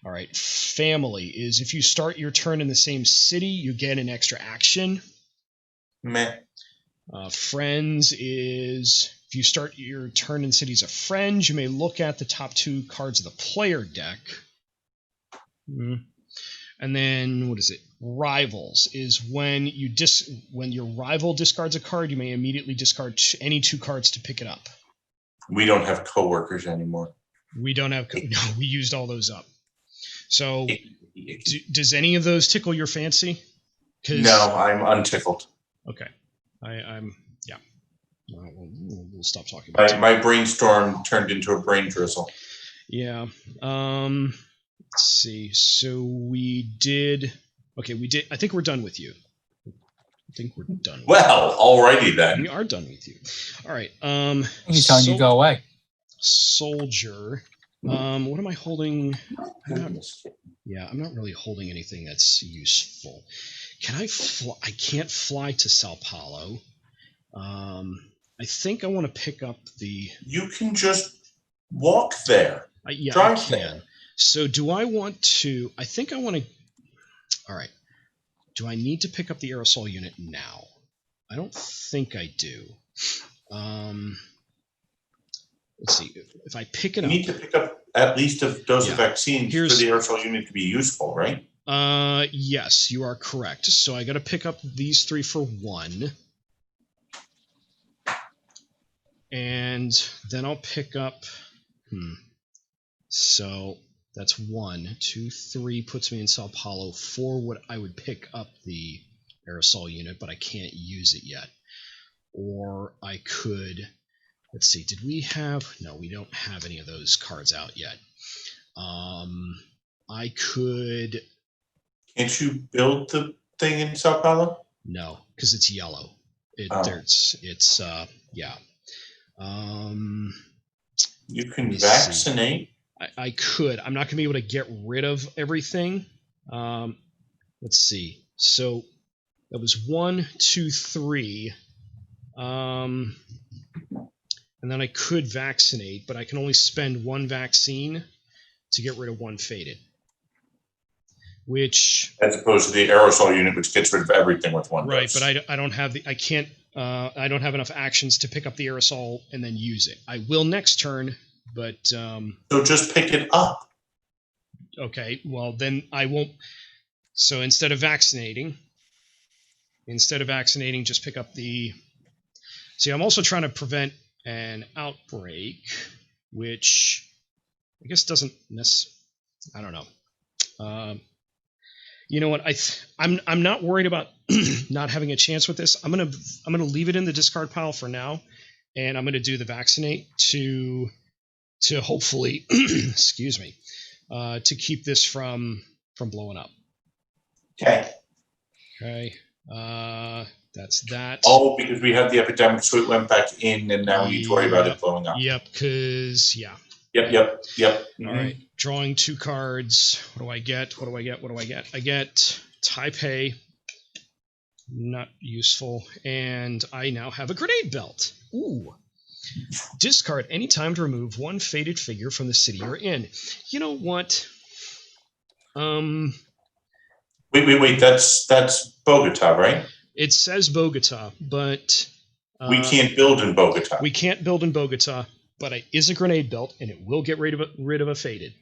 All right. Family is if you start your turn in the same city, you get an extra action. Meh. Friends is if you start your turn in cities of friends, you may look at the top 2 cards of the player deck. And then what is it? Rivals is when when your rival discards a card, you may immediately discard any 2 cards to pick it up. We don't have co-workers anymore. We don't have no, we used all those up. So does any of those tickle your fancy? No, I'm untickled. Okay. I'm yeah. We'll stop talking about it. My brainstorm turned into a brain drizzle. Yeah. Let's see. So we did. Okay, we did. I think we're done with you. I think we're done. With Well, alrighty you. then. We are done with you. All right. He's telling you to go away. Soldier. What am I holding? I'm not really holding anything that's useful. Can I fly? I can't fly to Sao Paulo. I think I want to pick up the. You can just walk there. Yeah, Drive I can. there. So do I want to? I think I want to. All right. Do I need to pick up the aerosol unit now? I don't think I do. Let's see. If I pick it You up, need to pick up at least a dose of vaccines for Here's- the aerosol unit to be useful, right? Yes, you are correct. So I got to pick up these 3 for 1. And then I'll pick up, so that's 1, 2, 3 puts me in Sao Paulo. 4 what I would pick up the aerosol unit, but I can't use it yet. Or I could, let's see, did we have, no, we don't have any of those cards out yet. I could, Can't you build the thing in Sao Paulo? no, because it's yellow. Yeah. You can Let me see. vaccinate. I could. I'm not going to be able to get rid of everything. Let's see. So that was 1, 2, 3. And then I could vaccinate, but I can only spend 1 vaccine to get rid of 1 faded. Which, As opposed to the aerosol unit, which gets rid of everything with one right, dose. but I don't have I can't, I don't have enough actions to pick up the aerosol and then use it. I will next turn, but, So just pick it up. okay, well then I won't. So instead of vaccinating, just pick up the. See, I'm also trying to prevent an outbreak, which I guess doesn't necessarily. I don't know. You know what? I'm not worried about not having a chance with this. I'm gonna leave it in the discard pile for now, and I'm gonna do the vaccinate to hopefully excuse me, to keep this from blowing up. Okay. Okay. That's that. Oh, because we had the epidemic, so it went back in, and now we need to worry about it blowing up. Yep. Because yeah. Yep. All right. Drawing 2 cards. What do I get? I get Taipei. Not useful. And I now have a grenade belt. Ooh. Discard any time to remove 1 faded figure from the city you're in. You know what? Wait. That's Bogota, right? It says Bogota, but We can't build in Bogota. we can't build in Bogota, but it is a grenade belt, and it will get rid of a faded.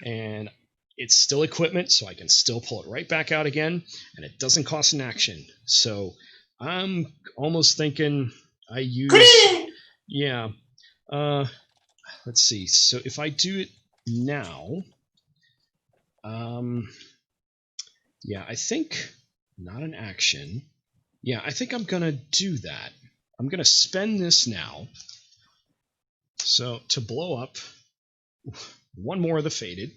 And it's still equipment, so I can still pull it right back out again, and it doesn't cost an action. So I'm almost thinking I use... Green! Yeah. Let's see. So if I do it now... yeah, I think... Not an action. Yeah, I think I'm going to do that. I'm going to spend this now. So to blow up 1 more of the faded,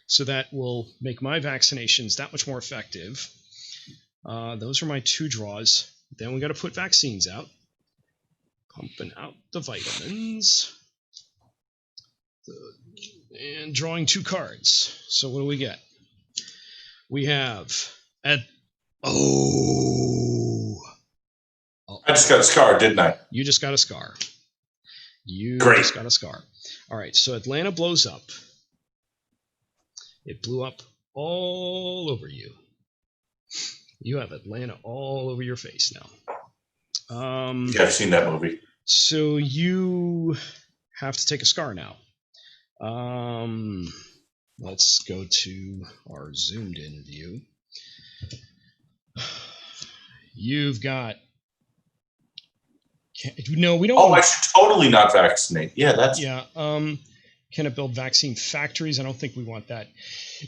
so that will make my vaccinations that much more effective. Those are my 2 draws. Then we got to put vaccines out. Pumping out the vitamins. And drawing 2 cards. So what do we get? We have I just got a scar, didn't I? You just got a scar. Great. Just got a scar. All right, so Atlanta blows up. It blew up all over you. You have Atlanta all over your face now. Yeah, I've seen that movie. So you have to take a scar now. Let's go to our zoomed in view. You've got... No, we don't... Oh, I should totally not vaccinate. Yeah, that's... Yeah, can it build vaccine factories? I don't think we want that.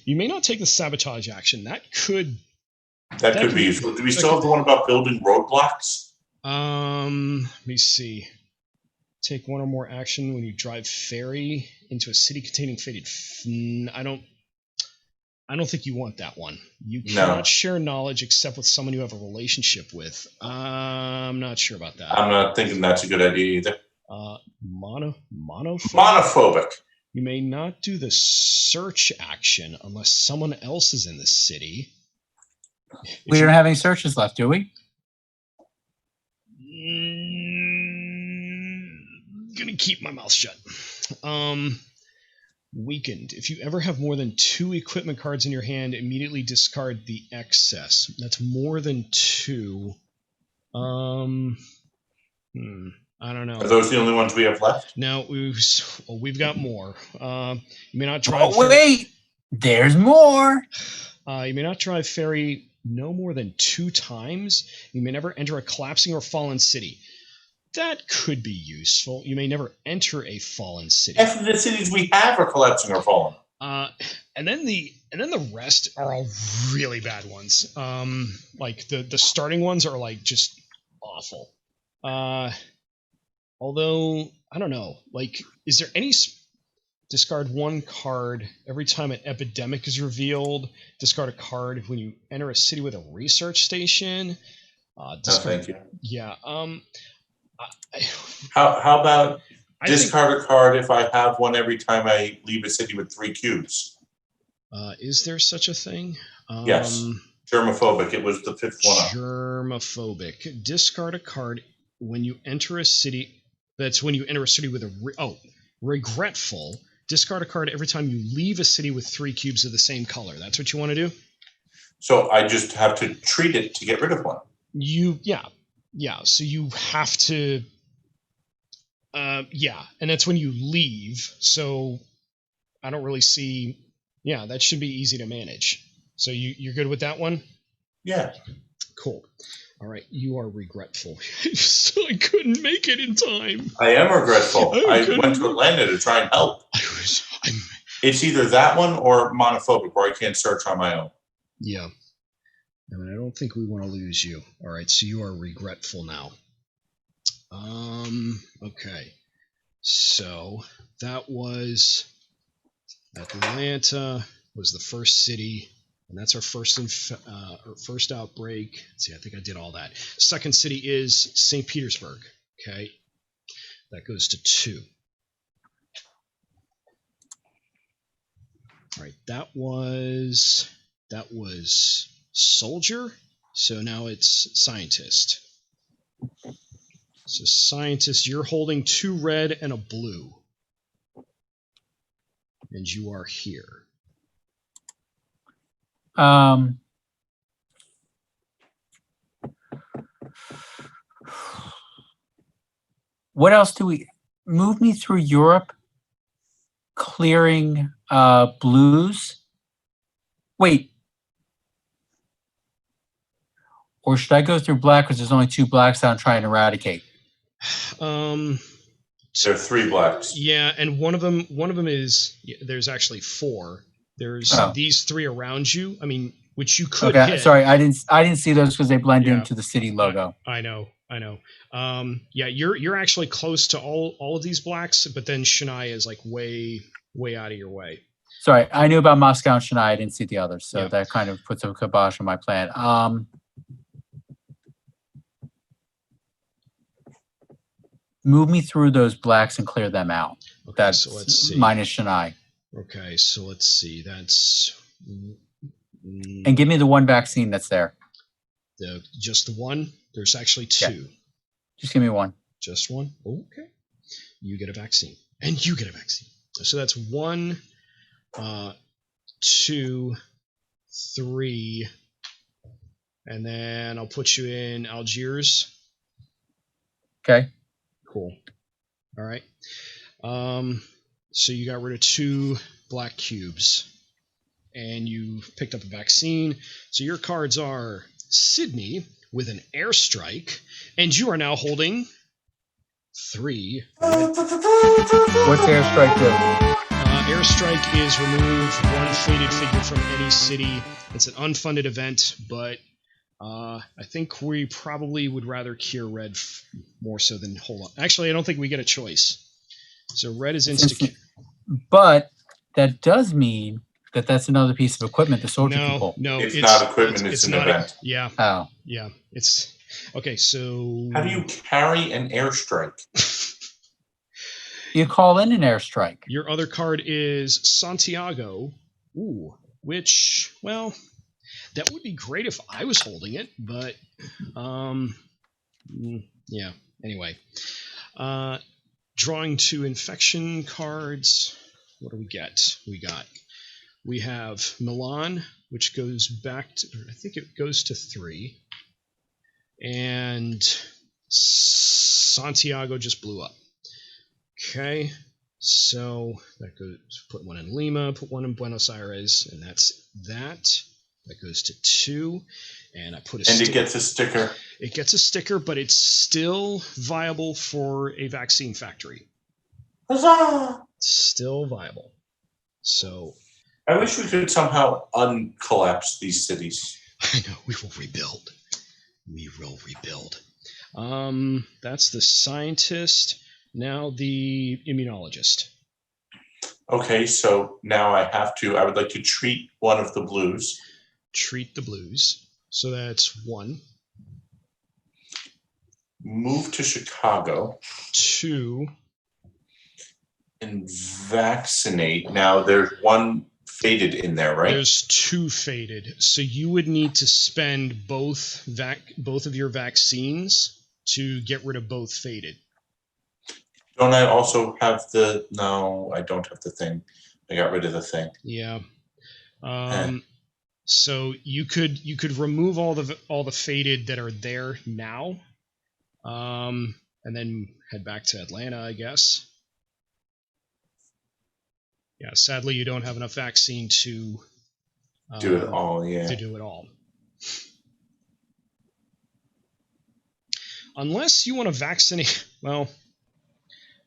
You may not take the sabotage action. That could be useful. Do we still have the one about building roadblocks? Let me see. Take 1 or more action when you drive ferry into a city containing faded. I I don't think you want that one. You No. cannot share knowledge except with someone you have a relationship with. I'm not sure about that. I'm not thinking that's a good idea either. Monophobic? Monophobic. You may not do the search action unless someone else is in the city. We don't have any searches left, do we? Gonna keep my mouth shut. Weakened. If you ever have more than 2 equipment cards in your hand, immediately discard the excess. That's more than 2. I don't know. Are those the only ones we have left? Now we've got more. You may not drive. Oh, wait! There's more! You may not drive ferry no more than 2 times. You may never enter a collapsing or fallen city. That could be useful. You may never enter a fallen city. Half of the cities we have are collapsing or falling. And then the rest are all really bad ones. Like the starting ones are like just awful. Although I don't know. Like, is there any discard 1 card every time an epidemic is revealed? Discard a card when you enter a city with a research station. No, thank you. Yeah. How about I think, discard a card if I have one every time I leave a city with 3 cubes? is there such a thing? Yes. Germophobic. It was the 5th one up. Germophobic. Discard a card when you enter a city. That's when you enter a city with a regretful. Discard a card every time you leave a city with 3 cubes of the same color. That's what you want to do? So I just have to treat it to get rid of one. Yeah. So you have to. And that's when you leave. So I don't really see. Yeah, that should be easy to manage. So you're good with that one? Yeah. Cool. All right, you are regretful. So I couldn't make it in time. I am regretful. I couldn't- went to Atlanta to try and help. I'm It's either that one or monophobic, where I can't search on my own. Yeah. I mean, I don't think we want to lose you. All right, so you are regretful now. Okay. So that was Atlanta was the first city, and that's our first outbreak. Let's see, I think I did all that. Second city is St. Petersburg. Okay. That goes to 2. All right, that was soldier. So now it's scientist. So scientist, you're holding 2 red and a blue. And you are here. What else do we move me through Europe? Clearing blues. Wait. Or should I go through black because there's only 2 blacks that I'm trying to eradicate? There are 3 blacks. Yeah, and one of them is there's actually 4. There's these 3 around you. I mean, which you could hit. Sorry, I didn't see those because they blend into the city logo. I know. Yeah, you're actually close to all of these blacks, but then Shania is like way out of your way. Sorry, I knew about Moscow and Shania. I didn't see the others, so that kind of puts a kibosh on my plan. Move me through those blacks and clear them out. Okay, That's so let's see. minus Shania. Okay, so let's see. That's And give me the 1 vaccine that's there. Just the 1. There's actually 2. Yeah. Just give me 1. Just 1. Okay. You get a vaccine, and you get a vaccine. So that's 1, 2, 3, and then I'll put you in Algiers. Okay. Cool. All right. So you got rid of 2 black cubes, and you picked up a vaccine. So your cards are Sydney with an airstrike, and you are now holding 3. What's airstrike do? Airstrike is remove 1 fleeted figure from any city. It's an unfunded event, but I think we probably would rather cure red more so than hold on. Actually, I don't think we get a choice. So red is instant. But that does mean That's another piece of equipment the soldier can No, pull. no, It's not equipment, it's an not event. Yeah, Oh, yeah. It's okay. So How do you carry an airstrike? you call in an airstrike. your other card is Santiago. Ooh, which, well, that would be great if I was holding it, but yeah. Anyway, drawing 2 infection cards. What do we get? We have Milan, which goes back to, I think it goes to 3, and Santiago just blew up. Okay, so that goes, put 1 in Lima, put 1 in Buenos Aires, and that's that. That goes to 2, and I put a And it gets a sticker. It gets a sticker, but it's still viable for a vaccine factory. Huzzah! It's still viable. So I wish we could somehow uncollapse these cities. I know, we will rebuild. We will rebuild. That's the scientist. Now the immunologist. Okay, so now I would like to treat one of the blues. Treat the blues. So that's 1. Move to Chicago 2. and vaccinate. Now there's 1 faded in there, right? There's 2 faded. So you would need to spend both of your vaccines to get rid of both faded. Don't I also have the? No, I don't have the thing. I got rid of the thing. Yeah. So you could remove all the faded that are there now, and then head back to Atlanta, I guess. Yeah. Sadly, you don't have enough vaccine to Do it all, yeah. To do it all. Unless you want to vaccinate, well.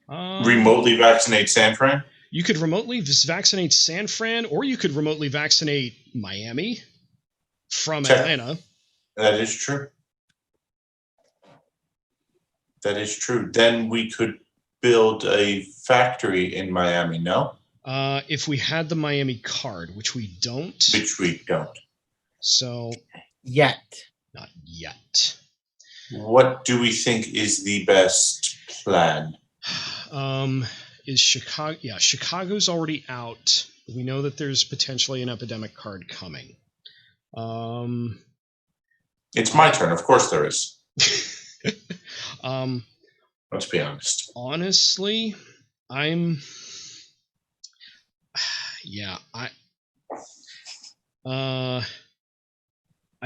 Remotely vaccinate San Fran? You could remotely vaccinate San Fran, or you could remotely vaccinate Miami from Atlanta. That is true. That is true. Then we could build a factory in Miami, no? If we had the Miami card, which we don't. Which we don't. So. Yet. Not yet. What do we think is the best plan? Is Chicago? Yeah, Chicago's already out. We know that there's potentially an epidemic card coming. It's my turn. Of course there is. Let's be honest. Honestly, I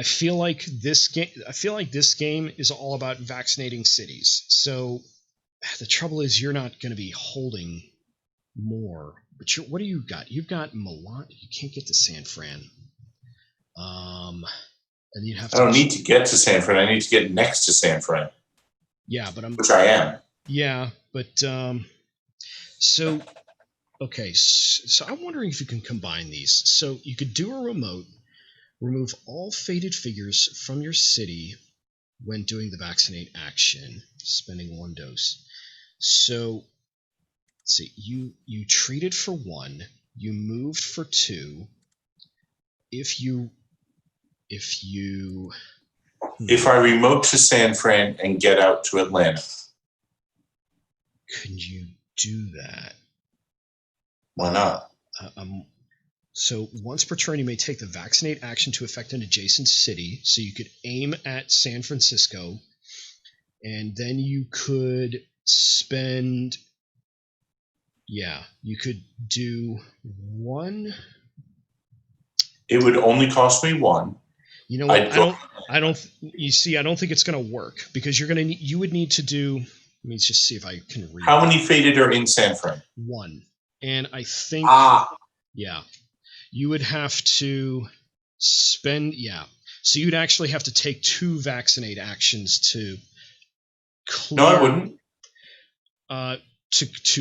feel like this game is all about vaccinating cities. So the trouble is you're not going to be holding more. But what do you got? You've got Milan. You can't get to San Fran. And you'd have to. I don't need to get to San Fran. I need to get next to San Fran. Yeah, but which I am. Yeah, but so okay. So I'm wondering if you can combine these. So you could do a remote. Remove all faded figures from your city when doing the vaccinate action, spending 1 dose. So, let's see, you treated for 1, you moved for 2. If I remote to San Fran and get out to Atlanta. Can you do that? Why not? So once per turn, you may take the vaccinate action to affect an adjacent city. So you could aim at San Francisco, and then you could spend. Yeah, you could do 1. It would only cost me 1. You know what? I don't. You see, I don't think it's going to work because you would need to do. Let me just see if I can read. How many faded are in San Fran? 1, and I think. Yeah. You would have to spend, So you'd actually have to take 2 vaccinate actions to clear. No, I wouldn't.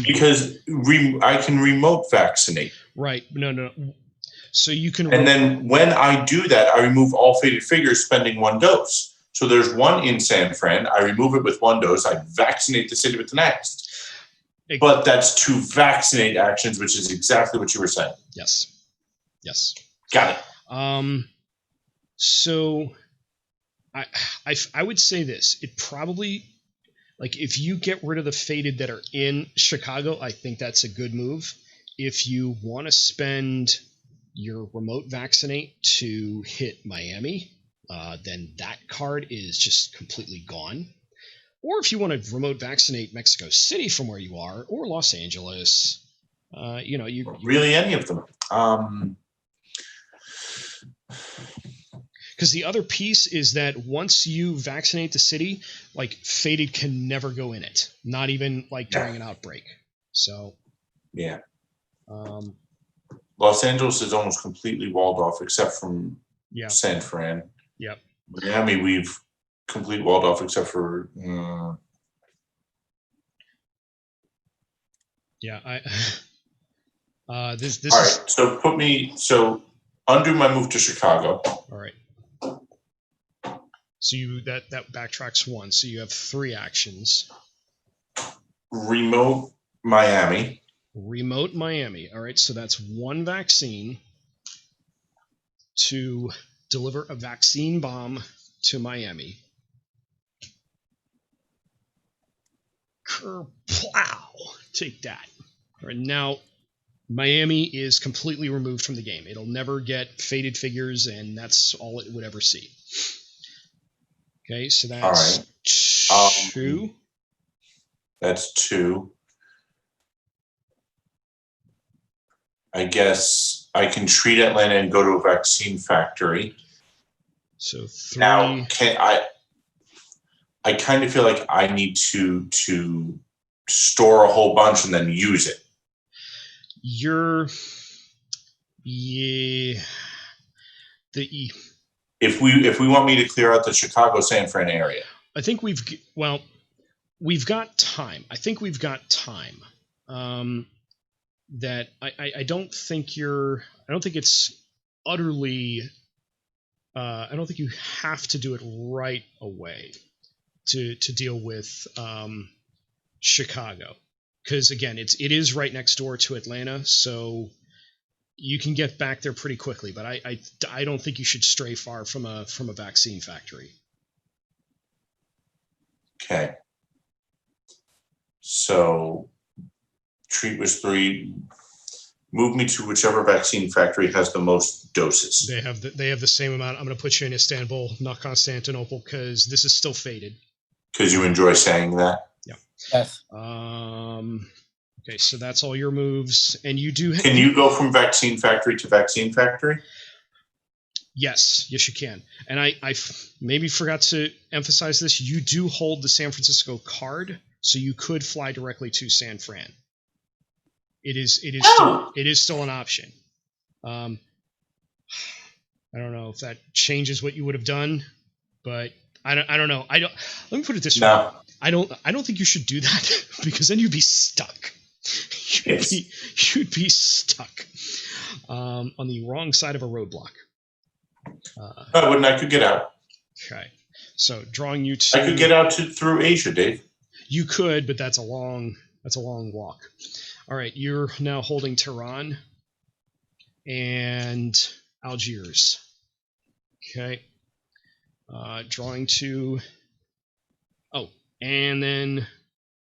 Because I can remote vaccinate. Right. No. So you can. And then when I do that, I remove all faded figures, spending 1 dose. So there's 1 in San Fran. I remove it with 1 dose. I vaccinate the city with the next. But that's 2 vaccinate actions, which is exactly what you were saying. Yes. Yes. Got it. So I would say this. It probably, like, if you get rid of the faded that are in Chicago, I think that's a good move. If you want to spend your remote vaccinate to hit Miami, then that card is just completely gone. Or if you want to remote vaccinate Mexico City from where you are, or Los Angeles, you Really, any of them. Because the other piece is that once you vaccinate the city, like, faded can never go in it, not even like during an outbreak. So Yeah. um, Los Angeles is almost completely walled off except from yeah, San Fran. yep. Miami, we've completely walled off except for. Yeah, this All is right, so undo my move to Chicago. all right. So that backtracks one. So you have 3 actions. Remote Miami. Remote Miami. All right, so that's 1 vaccine to deliver a vaccine bomb to Miami. Kerplow! Take that. All right, now Miami is completely removed from the game. It'll never get faded figures, and that's all it would ever see. Okay, so that's All 2. That's 2. I guess I can treat Atlanta and go to a vaccine factory. So 3. Now, I kind of feel like I need to store a whole bunch and then use it. If we want me to clear out the Chicago San Fran area, I think we've got time. I think we've got time. That I don't think it's utterly. I don't think you have to do it right away to deal with Chicago, because again, it is right next door to Atlanta, so you can get back there pretty quickly. But I don't think you should stray far from a vaccine factory. okay. So treat was 3. Move me to whichever vaccine factory has the most doses. They have the same amount. I'm going to put you in Istanbul, not Constantinople, because this is still faded. Because you enjoy saying that. Yeah. Yes. Okay, so that's all your moves, and you do. Can you go from vaccine factory to vaccine factory? Yes, you can. And I maybe forgot to emphasize this. You do hold the San Francisco card, so you could fly directly to San Fran. It is still an option. I don't know if that changes what you would have done, but I don't know. Let me put it this way. I don't think you should do that, because then you'd be stuck. You'd be stuck on the wrong side of a roadblock. I wouldn't. I could get out. Okay, so drawing you to. I could get out through Asia, Dave. You could, but that's a long walk. All right, you're now holding Tehran and Algiers. Okay. Drawing to... Oh, and then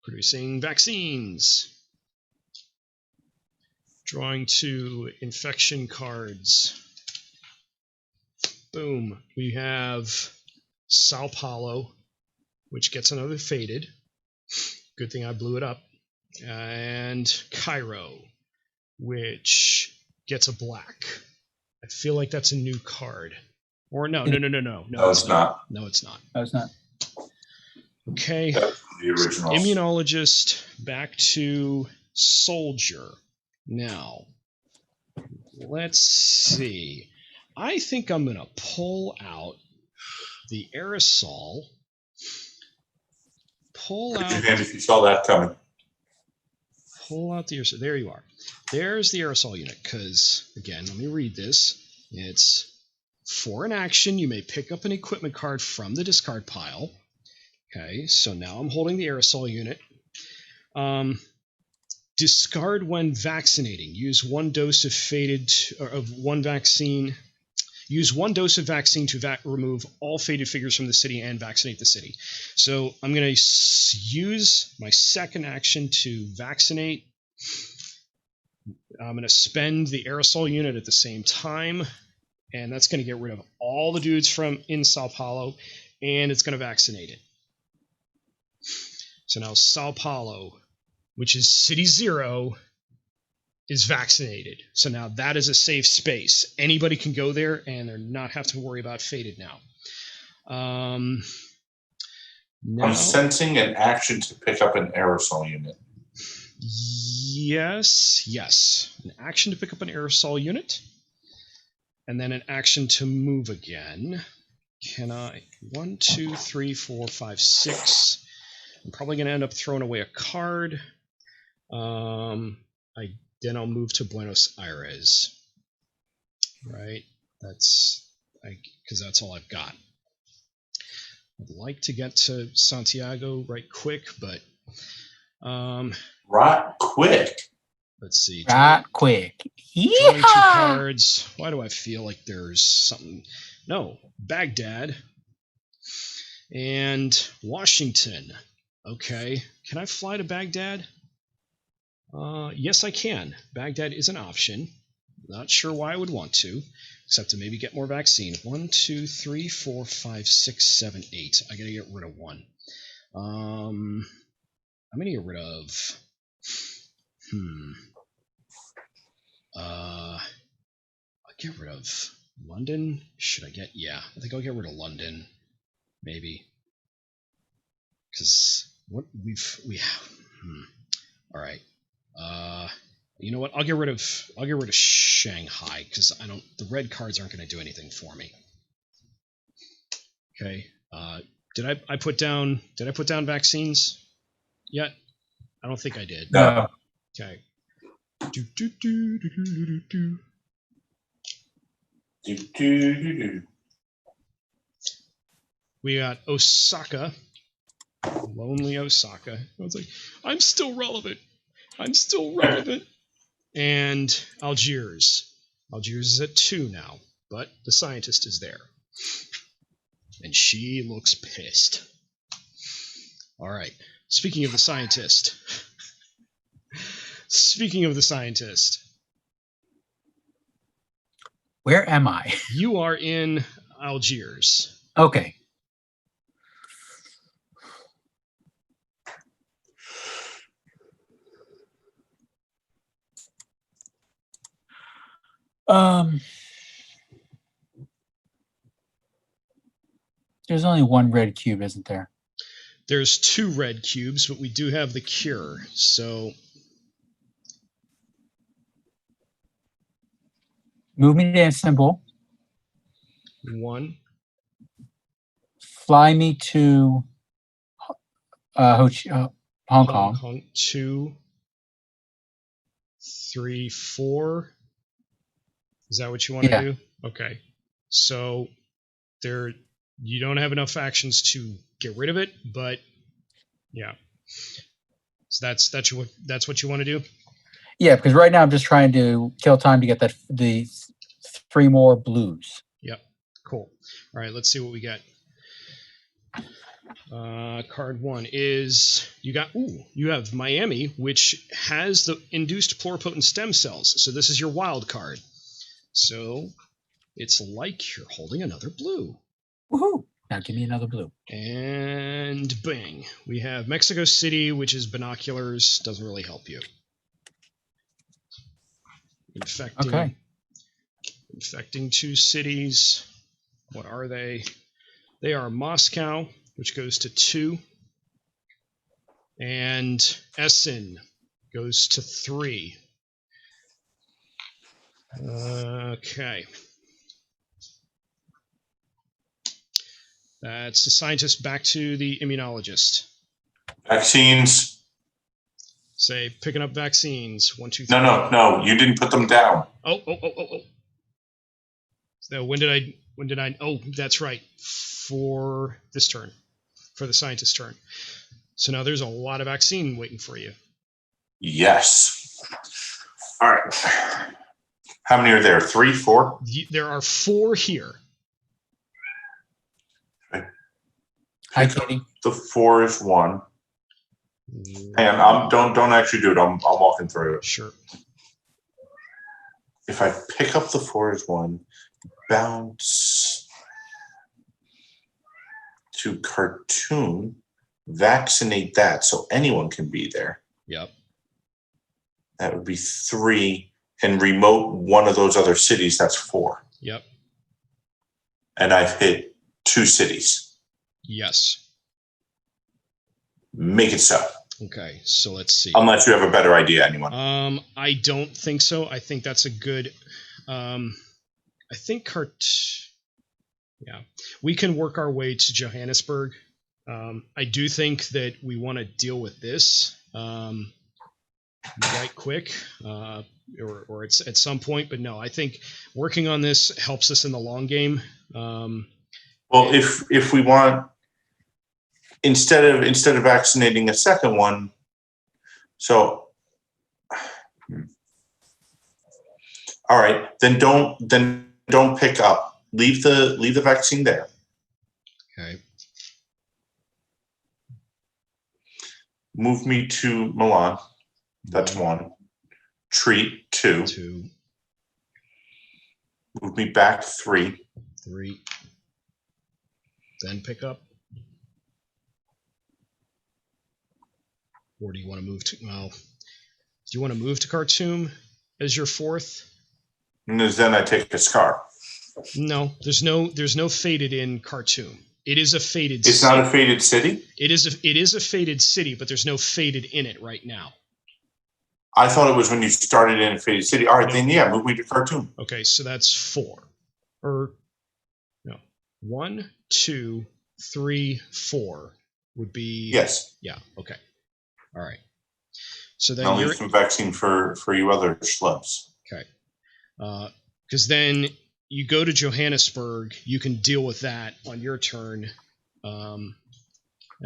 producing vaccines. Drawing to infection cards. Boom. We have Sao Paulo, which gets another faded. Good thing I blew it up. And Cairo, which gets a black. I feel like that's a new card. Or no, it's not. No, it's not. No, it's not. Okay. That's the original. Immunologist back to soldier. Now, let's see. I think I'm going to pull out the aerosol. Raise your hand if you saw that coming. Pull out the aerosol. There you are. There's the aerosol unit. Because, again, let me read this. It's for an action, you may pick up an equipment card from the discard pile. Okay, so now I'm holding the aerosol unit. discard when vaccinating. Use one dose of one vaccine. Use one dose of vaccine to remove all faded figures from the city and vaccinate the city. So I'm going to use my second action to vaccinate. I'm going to spend the aerosol unit at the same time, and that's going to get rid of all the dudes from in Sao Paulo, and it's going to vaccinate it. So now Sao Paulo, which is City 0, is vaccinated. So now that is a safe space. Anybody can go there, and they're not have to worry about faded now. I'm sensing an action to pick up an aerosol unit. Yes. An action to pick up an aerosol unit. And then an action to move again. Can I? 1, 2, 3, 4, 5, 6. I'm probably going to end up throwing away a card. Then I'll move to Buenos Aires. Right? Because that's all I've got. I'd like to get to Santiago right quick, but Right quick. let's see. Right quick. Drawing 2 Yeehaw! cards. Why do I feel like there's something? No, Baghdad and Washington. Okay, can I fly to Baghdad? Yes, I can. Baghdad is an option. Not sure why I would want to, except to maybe get more vaccine. 1, 2, 3, 4, 5, 6, 7, 8. I gotta get rid of 1. I'm gonna get rid of. I'll get rid of London. Should I get? Yeah, I think I'll get rid of London. Maybe. Because what we have. All right. You know what? I'll get rid of Shanghai because the red cards aren't going to do anything for me. Okay. Did I put down vaccines yet? I don't think I did. No. Okay. We got Osaka. Lonely Osaka. I was like, I'm still relevant. And Algiers. Algiers is at 2 now, but the scientist is there. And she looks pissed. All right. Speaking of the scientist. Where am I? You are in Algiers. Okay. There's only one red cube, isn't there? There's 2 red cubes, but we do have the cure, so... Move me to Istanbul. 1. Fly me to Hong Kong. 2, 3, 4. Is that what you want to do? Okay. So you don't have enough actions to get rid of it, but yeah. So that's what you want to do? Yeah, because right now I'm just trying to kill time to get the 3 more blues. Yep. Cool. All right, let's see what we get. Card 1 is you have Miami, which has the induced pluripotent stem cells. So this is your wild card. So it's like you're holding another blue. Woohoo! Now give me another blue. And bang. We have Mexico City, which is binoculars. Doesn't really help you. Infecting 2 cities. What are they? They are Moscow, which goes to 2. And Essen goes to 3. Okay. That's the scientist back to the immunologist. Vaccines. Say, picking up vaccines. 1, 2, 3. No. You didn't put them down. Oh. So when did I? Oh, that's right. For this turn. For the scientist turn. So now there's a lot of vaccine waiting for you. Yes. All right. How many are there? 3, 4? There are 4 here. Hi, Katie. The 4 is 1. And don't actually do it. I'm walking through it. Sure. If I pick up the 4 is 1, bounce to Khartoum, vaccinate that so anyone can be there. Yep. That would be 3. And remote one of those other cities, that's 4. Yep. And I've hit 2 cities. Yes. Make it so. Okay, so let's see. Unless you have a better idea, anyone. I don't think so. I think that's a good. I think yeah, we can work our way to Johannesburg. I do think that we want to deal with this right quick, or it's at some point. But no, I think working on this helps us in the long game. Well, if we want, instead of vaccinating a second one, so all right, then don't pick up. Leave the vaccine there. Okay. Move me to Milan. That's 1. Treat 2. 2. Move me back 3. 3. Then pick up. Or do you want to move to? Well, do you want to move to Khartoum as your 4th? And then I take a scar. No, there's no faded in Khartoum. It is a faded. It's city. not a faded city. It is a faded city, but there's no faded in it right now. I thought it was when you started in a faded city. All right, then yeah, move me to Khartoum. Okay, so that's 4. Or no, 1, 2, 3, 4 would be. Yes. Yeah. Okay. All right. So then I'll you're leave some vaccine for you other schlubs. okay. Because then you go to Johannesburg, you can deal with that on your turn, and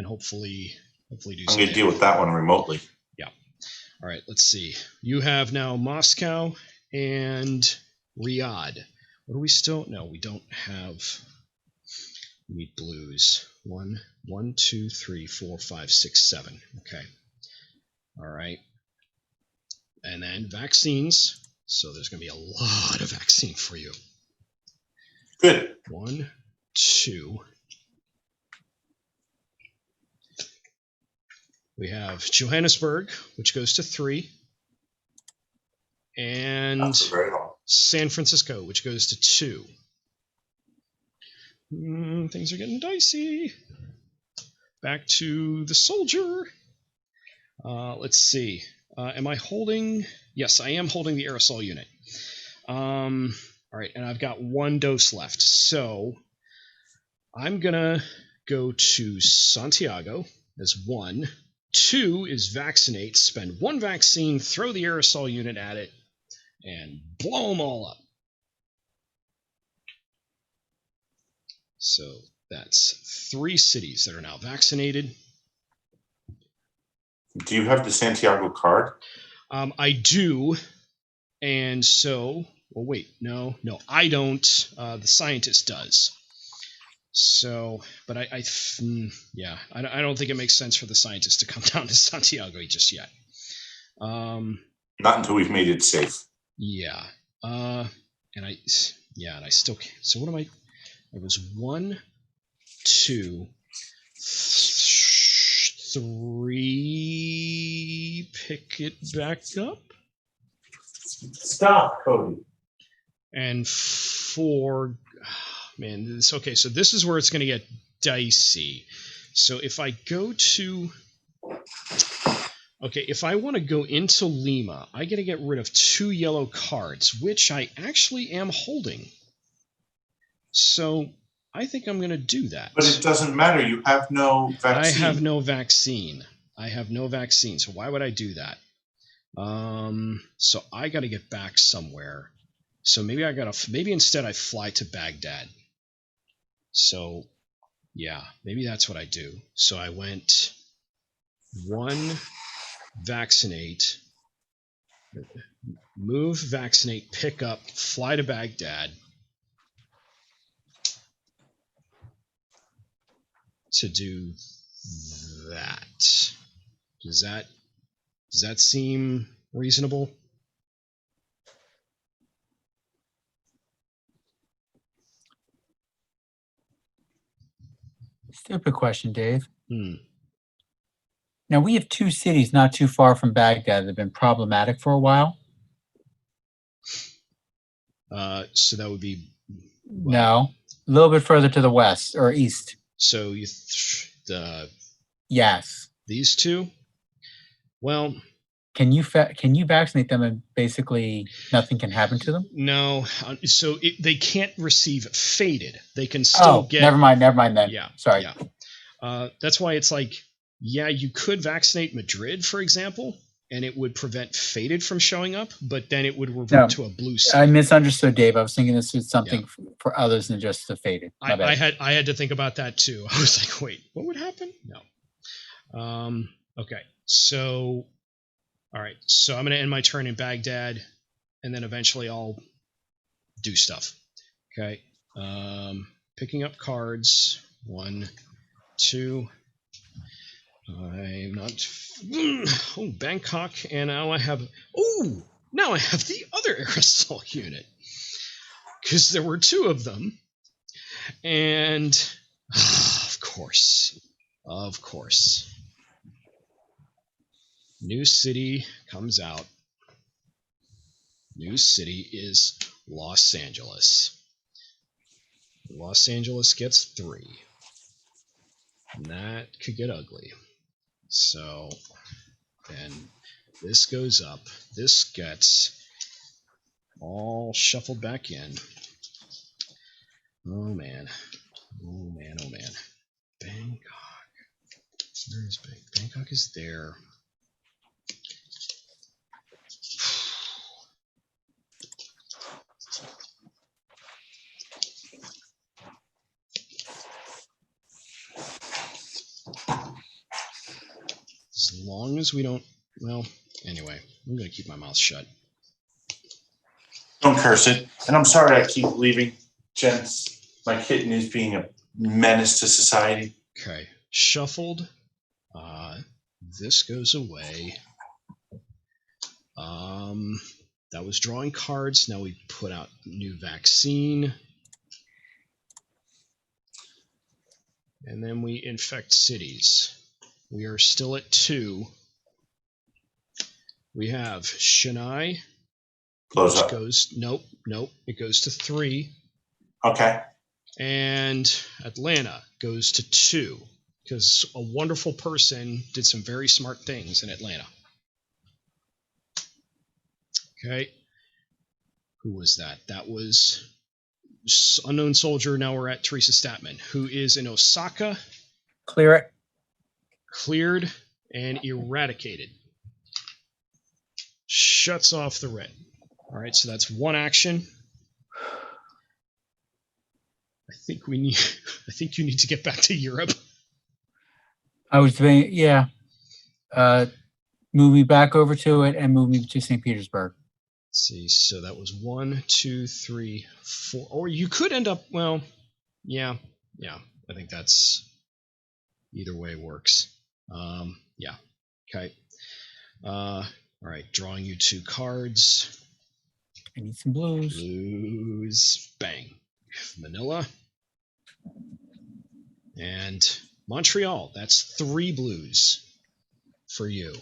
hopefully do I'm going something. to deal with that one remotely. Yeah. All right. Let's see. You have now Moscow and Riyadh. What do we still? No, we don't have. We need blues. 1, 2, 3, 4, 5, 6, 7. Okay. All right. And then vaccines. So there's going to be a lot of vaccine for you. Good. 1, 2. We have Johannesburg, which goes to 3. And That's very long. San Francisco, which goes to 2. Things are getting dicey. Back to the soldier. Let's see. Am I holding? Yes, I am holding the aerosol unit. All right, and I've got 1 dose left. So I'm going to go to Santiago as 1. 2 is vaccinate. Spend 1 vaccine, throw the aerosol unit at it, and blow them all up. So that's 3 cities that are now vaccinated. Do you have the Santiago card? I do, and so, well, wait, no, I don't. The scientist does. So, but I don't think it makes sense for the scientist to come down to Santiago just yet. Not until we've made it safe. Yeah, and I still can't. So what am I? It was 1, 2, 3. Pick it back up. Stop, Cody. And 4. Man, this okay. So this is where it's going to get dicey. So if I go to, okay, if I want to go into Lima, I got to get rid of 2 yellow cards, which I actually am holding. So I think I'm going to do that. But it doesn't matter. You have no vaccine. I have no vaccine. So why would I do that? So I got to get back somewhere. So maybe instead I fly to Baghdad. So yeah, maybe that's what I do. So I went 1 vaccinate, Move, vaccinate, pick up, fly to Baghdad. To do that. Does that seem reasonable? Stupid question, Dave. Hmm. Now, we have two cities not too far from Baghdad that have been problematic for a while. So that would be No, a little bit further to the west or east. so Yes. these two. Well, Can you vaccinate them and basically nothing can happen to them? no. So they can't receive faded. They can still get. Never mind then. Yeah. Sorry. Yeah. That's why it's like, yeah, you could vaccinate Madrid, for example, and it would prevent faded from showing up, but then it would revert to a blue city. I misunderstood, Dave. I was thinking this was something for others than just the faded. I had to think about that too. I was like, wait, what would happen? No. Okay. So, all right. So I'm going to end my turn in Baghdad, and then eventually I'll do stuff. Okay. Picking up cards. 1, 2. I'm not. Oh, Bangkok, and now I have. Oh, now I have the other aerosol unit because there were 2 of them, and of course, new city comes out. New city is Los Angeles. Los Angeles gets 3. And that could get ugly. So then this goes up. This gets all shuffled back in. Oh man. Oh man, oh man. Bangkok. Where is Bangkok? Bangkok is there. As long as we don't, well, anyway, I'm going to keep my mouth shut. Don't curse it. And I'm sorry I keep leaving, gents. My kitten is being a menace to society. Okay, shuffled. This goes away. That was drawing cards. Now we put out new vaccine. And then we infect cities. We are still at 2. We have Chennai. Close which up. goes, nope, it goes to 3. Okay. And Atlanta goes to 2. Because a wonderful person did some very smart things in Atlanta. Okay. Who was that? That was Unknown Soldier. Now we're at Teresa Statman, who is in Osaka. Clear it. Cleared and eradicated. Shuts off the red. All right, so that's 1 action. I think you need to get back to Europe. I was thinking, yeah. Move me back over to it and move me to St. Petersburg. Let's see, so that was 1, 2, 3, 4. Or you could end up, well, yeah. I think that's either way works. Yeah. Okay. All right, drawing you 2 cards. I need some blues. Blues. Bang. Manila. And Montreal. That's 3 blues for you.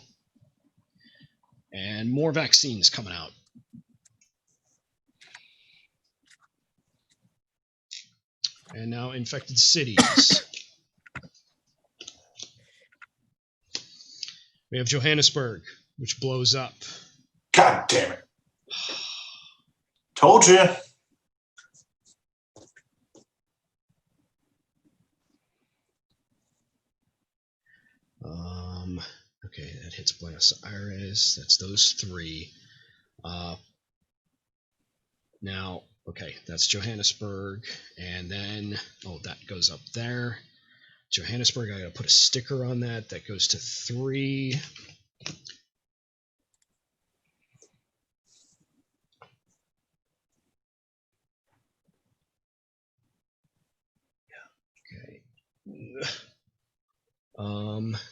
And more vaccines coming out. And now infected cities. We have Johannesburg, which blows up. God damn it. Told you. Okay, that hits Buenos Aires. That's those 3. Now, okay, that's Johannesburg. And then, that goes up there. Johannesburg, I gotta put a sticker on that. That goes to 3.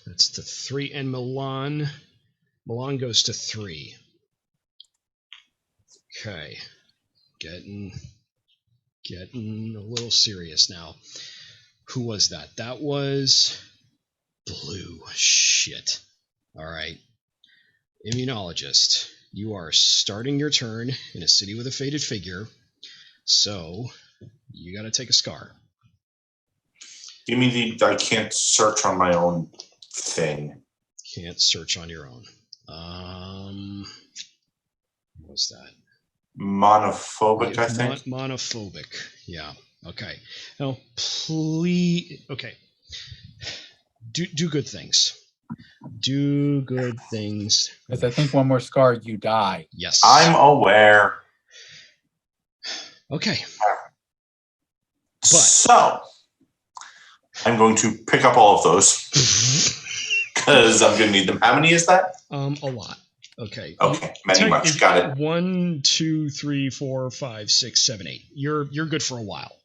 That's to 3, and Milan. Milan goes to 3. Okay, getting a little serious now. Who was that? That was Blue. Shit. All right. Immunologist, you are starting your turn in a city with a faded figure, so you got to take a scar. Give me I can't search on my own thing. Can't search on your own. What was that? Monophobic, I think. Monophobic. Yeah. Okay. Now, please. Okay. Do good things. Do good things. Because I think one more scar, you die. Yes. I'm aware. Okay. So, I'm going to pick up all of those because I'm going to need them. How many is that? A lot. Okay. Okay. Much. Got it. 1, 2, 3, 4, 5, 6, 7, 8. You're good for a while.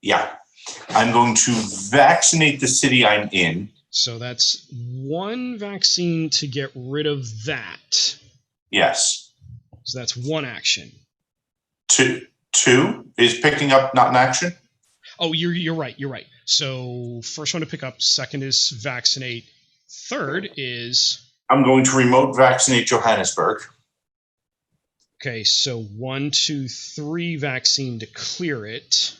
Yeah. I'm going to vaccinate the city I'm in. So that's 1 vaccine to get rid of that. Yes. So that's 1 action. 2 is picking up, not an action. Oh, you're right. You're right. So first one to pick up, second is vaccinate, third is. I'm going to remote vaccinate Johannesburg. Okay, so 1, 2, 3 vaccine to clear it.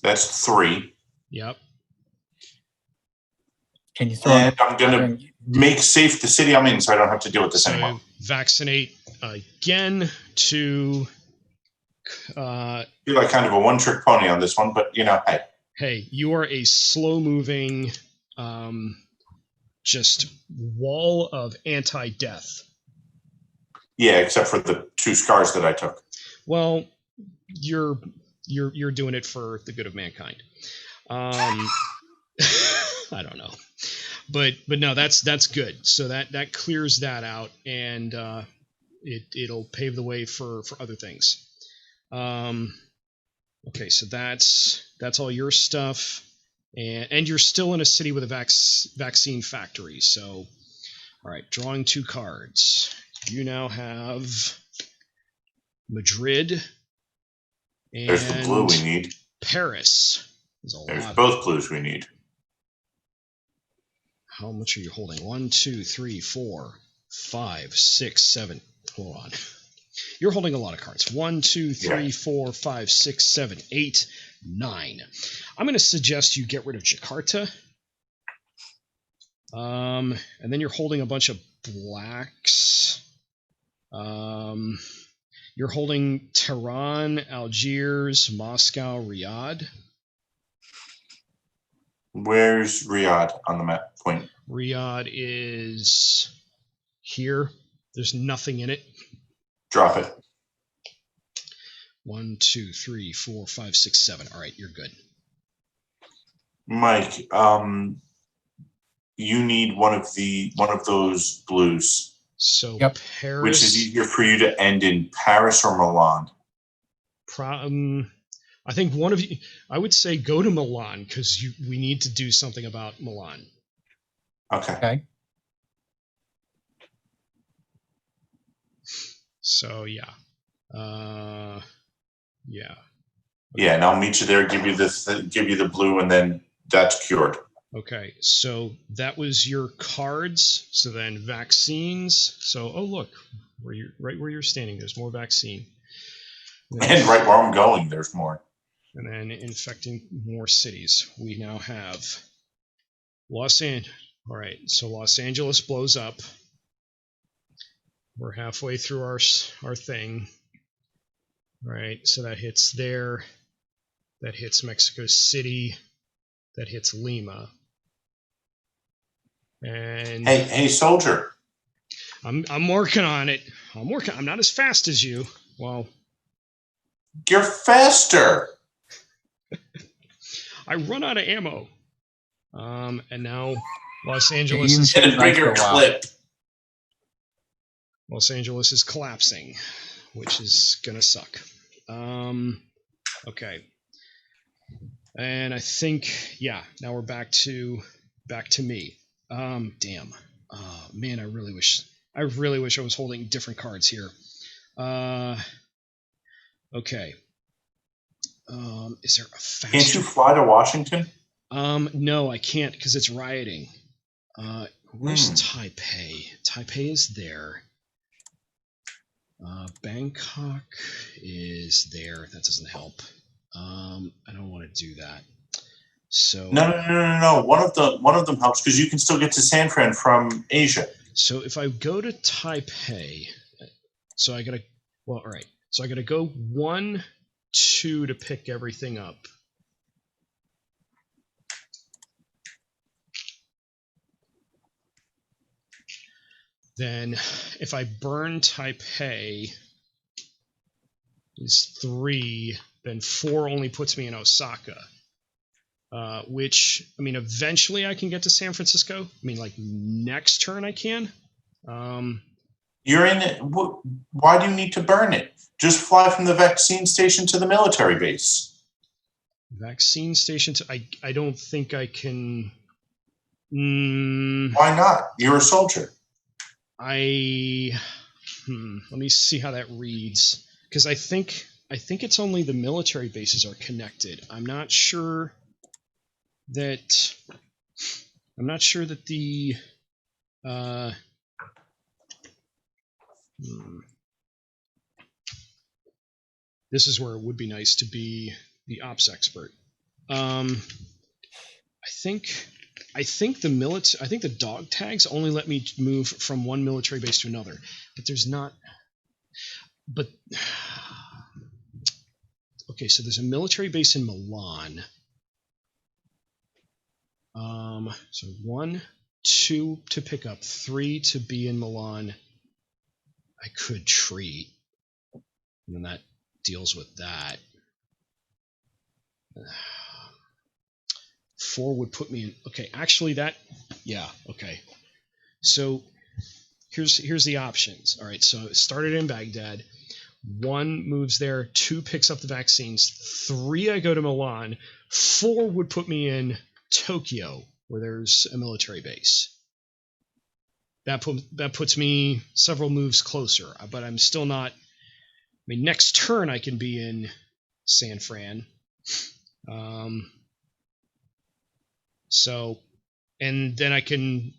That's 3. Yep. Can you throw? And I'm going to make safe the city I'm in, so I don't have to deal with this anymore. Vaccinate again to. I feel like kind of a one-trick pony on this one, but hey. Hey, you are a slow-moving, just wall of anti-death. Yeah, except for the 2 scars that I took. Well, you're doing it for the good of mankind. I don't know, but no, that's good. So that clears that out, and it'll pave the way for other things. Okay, so that's all your stuff, and you're still in a city with a vaccine factory. So, all right, drawing 2 cards. You now have Madrid. And there's the blue we need. Paris. There's both blues we need. How much are you holding? 1, 2, 3, 4, 5, 6, 7. Hold on. You're holding a lot of cards. 1, 2, 3, 4, 5, 6, 7, 8, 9. I'm going to suggest you get rid of Jakarta. And then you're holding a bunch of blacks. You're holding Tehran, Algiers, Moscow, Riyadh. Where's Riyadh on the map point? Riyadh is here. There's nothing in it. Drop it. 1, 2, 3, 4, 5, 6, 7. All right, you're good. Mike, you need one of those blues. So yep. Paris, which is easier for you to end in Paris or Milan? I think one of you. I would say go to Milan because we need to do something about Milan. Okay. So yeah. Yeah. Yeah, and I'll meet you there. Give you the blue, and then that's cured. Okay, so that was your cards. So then vaccines. So look, right where you're standing, there's more vaccine. And right where I'm going, there's more. And then infecting more cities. We now have Los Angeles. All right, so Los Angeles blows up. We're halfway through our thing. All right, so that hits there. That hits Mexico City. That hits Lima. And hey, soldier. I'm working on it. I'm not as fast as you. Well, you're faster. I run out of ammo. And now Los Angeles is in a bigger clip. Los Angeles is collapsing, which is gonna suck. Okay. And I think, yeah, now we're back to me. Damn. Oh, man, I really wish I was holding different cards here. Okay. Is there a faster? Can't you fly to Washington? No, I can't because it's rioting. Where's Taipei? Taipei is there. Bangkok is there. That doesn't help. I don't want to do that. So No. One of them helps because you can still get to San Fran from Asia. So if I go to Taipei, so I gotta. Well, all right. So I gotta go 1, 2 to pick everything up. Then if I burn Taipei is 3, then 4 only puts me in Osaka. Which, I mean, eventually I can get to San Francisco. I mean, like next turn I can. You're in it. Why do you need to burn it? Just fly from the vaccine station to the military base. Vaccine station to, I don't think I can. Why not? You're a soldier. Let me see how that reads, because I think it's only the military bases are connected. I'm not sure that the this is where it would be nice to be the ops expert. I think the dog tags only let me move from one military base to another, but there's not. But okay, so there's a military base in Milan. So 1, 2 to pick up, 3 to be in Milan. I could treat, and then that deals with that. 4 would put me in. Okay, actually that, yeah, okay. So here's the options. All right, so it started in Baghdad. 1 moves there, 2 picks up the vaccines, 3 I go to Milan, 4 would put me in Tokyo, where there's a military base. That puts me several moves closer, but I'm still not. I mean, next turn I can be in San Fran. So, and then I can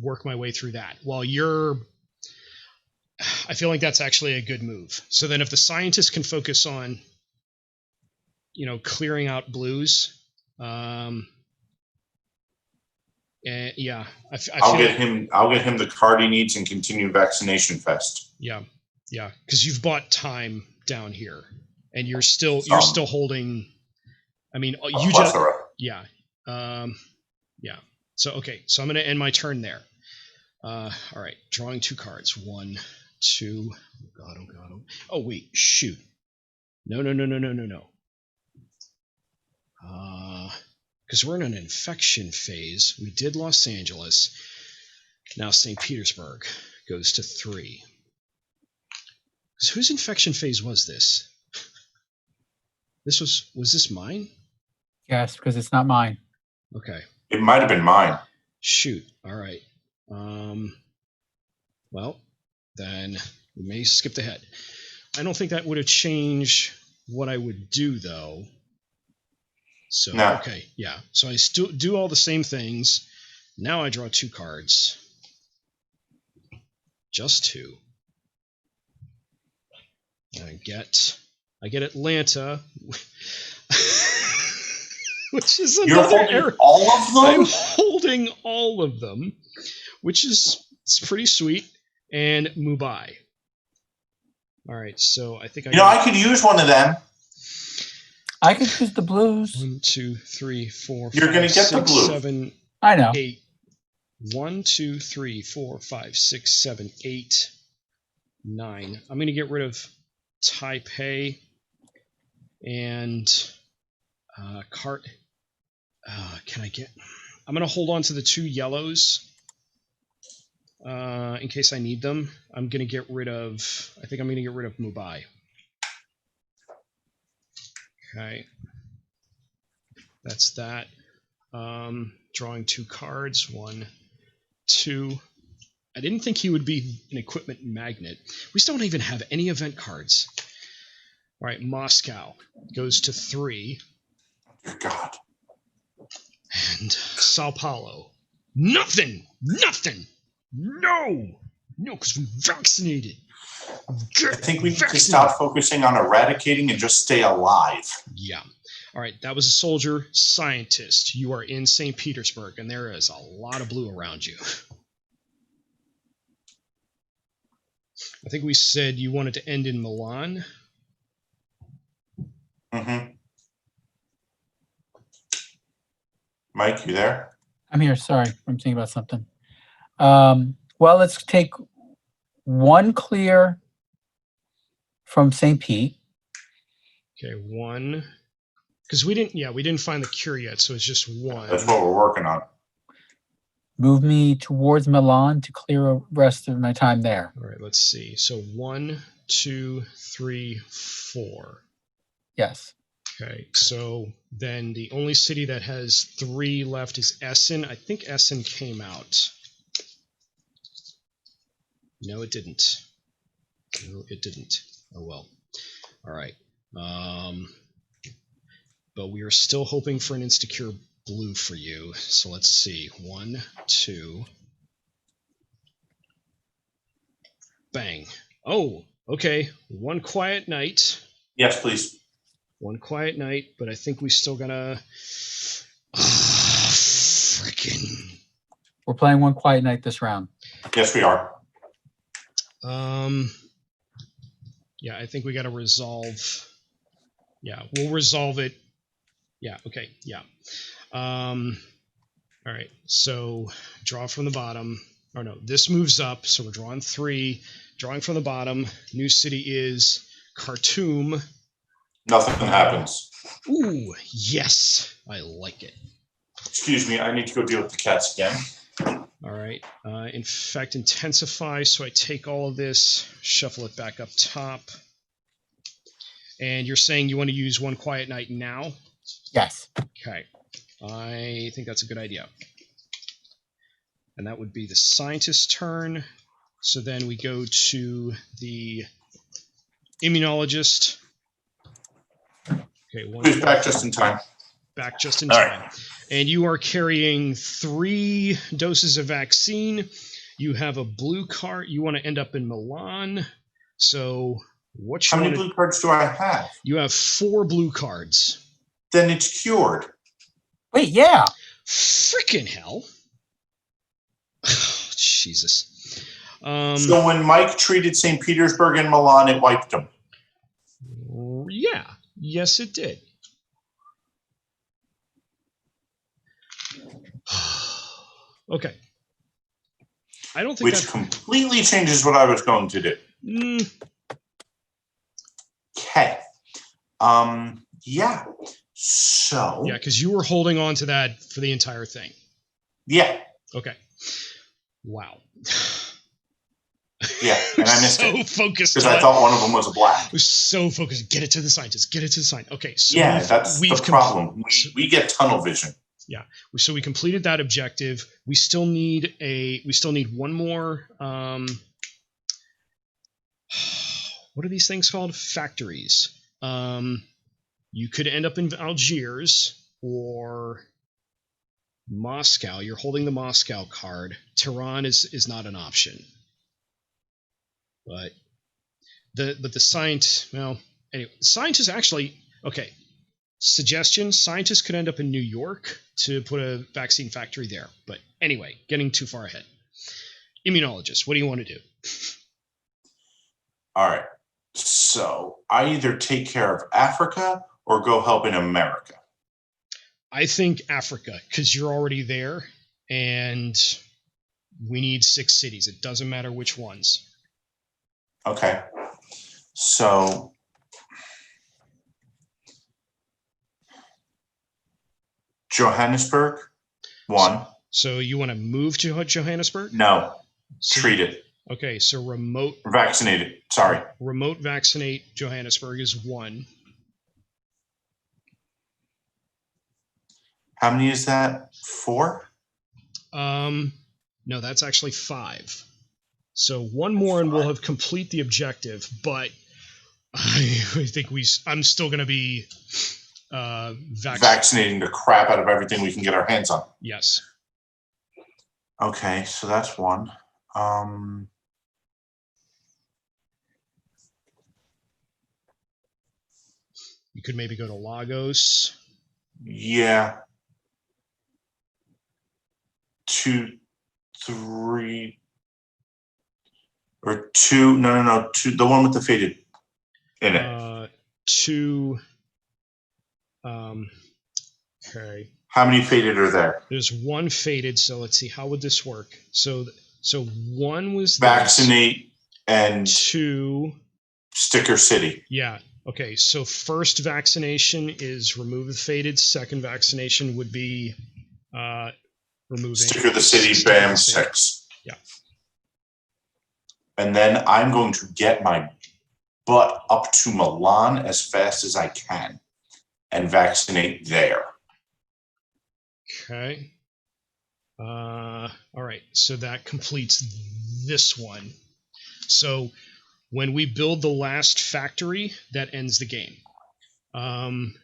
work my way through that. While I feel like that's actually a good move. So then if the scientists can focus on, clearing out blues, yeah, I'll get him the card he needs and continue vaccination fest. Yeah, because you've bought time down here, and you're still holding. I mean, you just yeah. So okay, so I'm going to end my turn there. All right, drawing 2 cards. 1, 2. Oh god. Oh wait, shoot. No. Because we're in an infection phase. We did Los Angeles. Now St. Petersburg goes to 3. Because whose infection phase was this? Was this mine? Yes, because it's not mine. Okay. It might have been mine. Shoot. All right. Well, then we may skip ahead. I don't think that would have changed what I would do, though. So, no. Okay, yeah. So I still do all the same things. Now I draw 2 cards. Just 2. And I get Atlanta, which is another You're holding error. All of them? I'm holding all of them, which is pretty sweet. And Mumbai. All right, so I think I could use one of them. I could use the blues. 1, 2, 3, 4, You're 5, gonna get 6, the blue. 7, I know. 8. 1, 2, 3, 4, 5, 6, 7, 8, 9. I'm going to get rid of Taipei and cart. Can I get? I'm going to hold on to the 2 yellows in case I need them. I'm going to get rid of. I think I'm going to get rid of Mumbai. Okay. That's that. Drawing 2 cards. 1, 2. I didn't think he would be an equipment magnet. We still don't even have any event cards. All right, Moscow goes to 3. Dear God. And Sao Paulo. Nothing! Nothing! No! No, because we vaccinated. I think we need to stop focusing on eradicating and just stay alive. Yeah. All right, that was a soldier scientist. You are in St. Petersburg, and there is a lot of blue around you. I think we said you wanted to end in Milan. Mm-hmm. Mike, you there? I'm here. Sorry, I'm thinking about something. Well, let's take 1 clear from St. Pete. Okay, 1. Because we didn't find the cure yet, so it's just 1. That's what we're working on. Move me towards Milan to clear the rest of my time there. All right, let's see. So 1, 2, 3, 4. Yes. Okay, so then the only city that has 3 left is Essen. I think Essen came out. No, it didn't. No, it didn't. Oh well. All right. But we are still hoping for an Instacure blue for you. So let's see. 1, 2. Bang. Oh, okay. 1 quiet night. Yes, please. 1 quiet night, but I think we still gotta. Frickin'. We're playing 1 quiet night this round. Yes, we are. Yeah, I think we gotta resolve. Yeah, we'll resolve it. Yeah, okay, yeah. All right, so draw from the bottom. Or no, this moves up, so we're drawing 3. Drawing from the bottom. New city is Khartoum. Nothing happens. Ooh, yes, I like it. Excuse me, I need to go deal with the cats again. All right, infect, intensify. So I take all of this, shuffle it back up top. And you're saying you want to use 1 quiet night now? Yes. Okay, I think that's a good idea. And that would be the scientist's turn. So then we go to the immunologist. Okay, Who's back just in time? Back just in All time. right. And you are carrying 3 doses of vaccine. You have a blue card. You want to end up in Milan. So what you How many want blue cards do I have? You have 4 blue cards. Then it's cured. Wait, yeah. Frickin' hell. Jesus. So when Mike treated St. Petersburg and Milan, it wiped them. Yeah. Yes, it did. Okay. I don't think Which completely changes what I was going to do. Okay. Yeah. So. Yeah, because you were holding on to that for the entire thing. Yeah. Okay. Wow. Yeah, and I missed so it. Focused because I thought one of them was a black. I was so focused. Get it to the scientist. Get it to the scientist. Okay. So yeah, that's the problem. We get tunnel vision. Yeah. So we completed that objective. We still need one more. What are these things called? Factories. You could end up in Algiers or Moscow. You're holding the Moscow card. Tehran is not an option. But the scientist, well, anyway, scientists actually, okay, suggestion, scientists could end up in New York to put a vaccine factory there. But anyway, getting too far ahead. Immunologist, what do you want to do? All right. So I either take care of Africa or go help in America. I think Africa, because you're already there, and we need 6 cities. It doesn't matter which ones. Okay. So Johannesburg, 1. So you want to move to Johannesburg? No. So, treat it. Okay, so remote Vaccinated. Sorry. vaccinate Johannesburg is 1. How many is that? 4? No, that's actually 5. So one more and we'll have complete the objective, but I think I'm still going to be vaccinating the crap out of everything we can get our hands on. Yes. Okay, so that's 1. You could maybe go to Lagos. Yeah. 2, 3, or 2. No. 2. The one with the faded in it. 2. Okay. How many faded are there? There's 1 faded. So let's see. How would this work? So 1 was vaccinate and 2 Sticker City. Yeah. Okay. So first vaccination is remove the faded. Second vaccination would be removing Sticker the City. Bam. 6. Yeah. And then I'm going to get my butt up to Milan as fast as I can and vaccinate there. Okay. All right. So that completes this one. So when we build the last factory, that ends the game.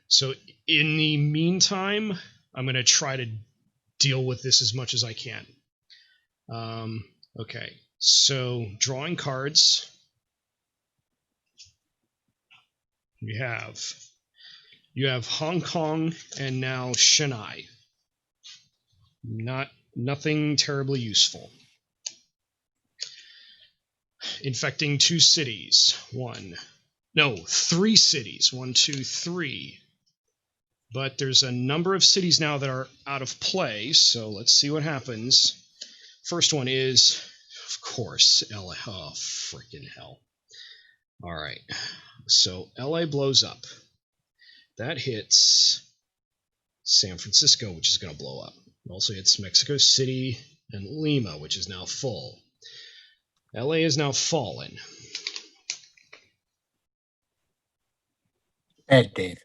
So in the meantime, I'm going to try to deal with this as much as I can. Okay. So drawing cards. You have Hong Kong and now Chennai. Nothing terribly useful. Infecting 2 cities. 3 cities. 1, 2, 3. But there's a number of cities now that are out of play, so let's see what happens. First one is, of course, LA. Oh, freaking hell. All right. So LA blows up. That hits San Francisco, which is going to blow up. It also hits Mexico City and Lima, which is now full. LA is now fallen. Bad, Dave.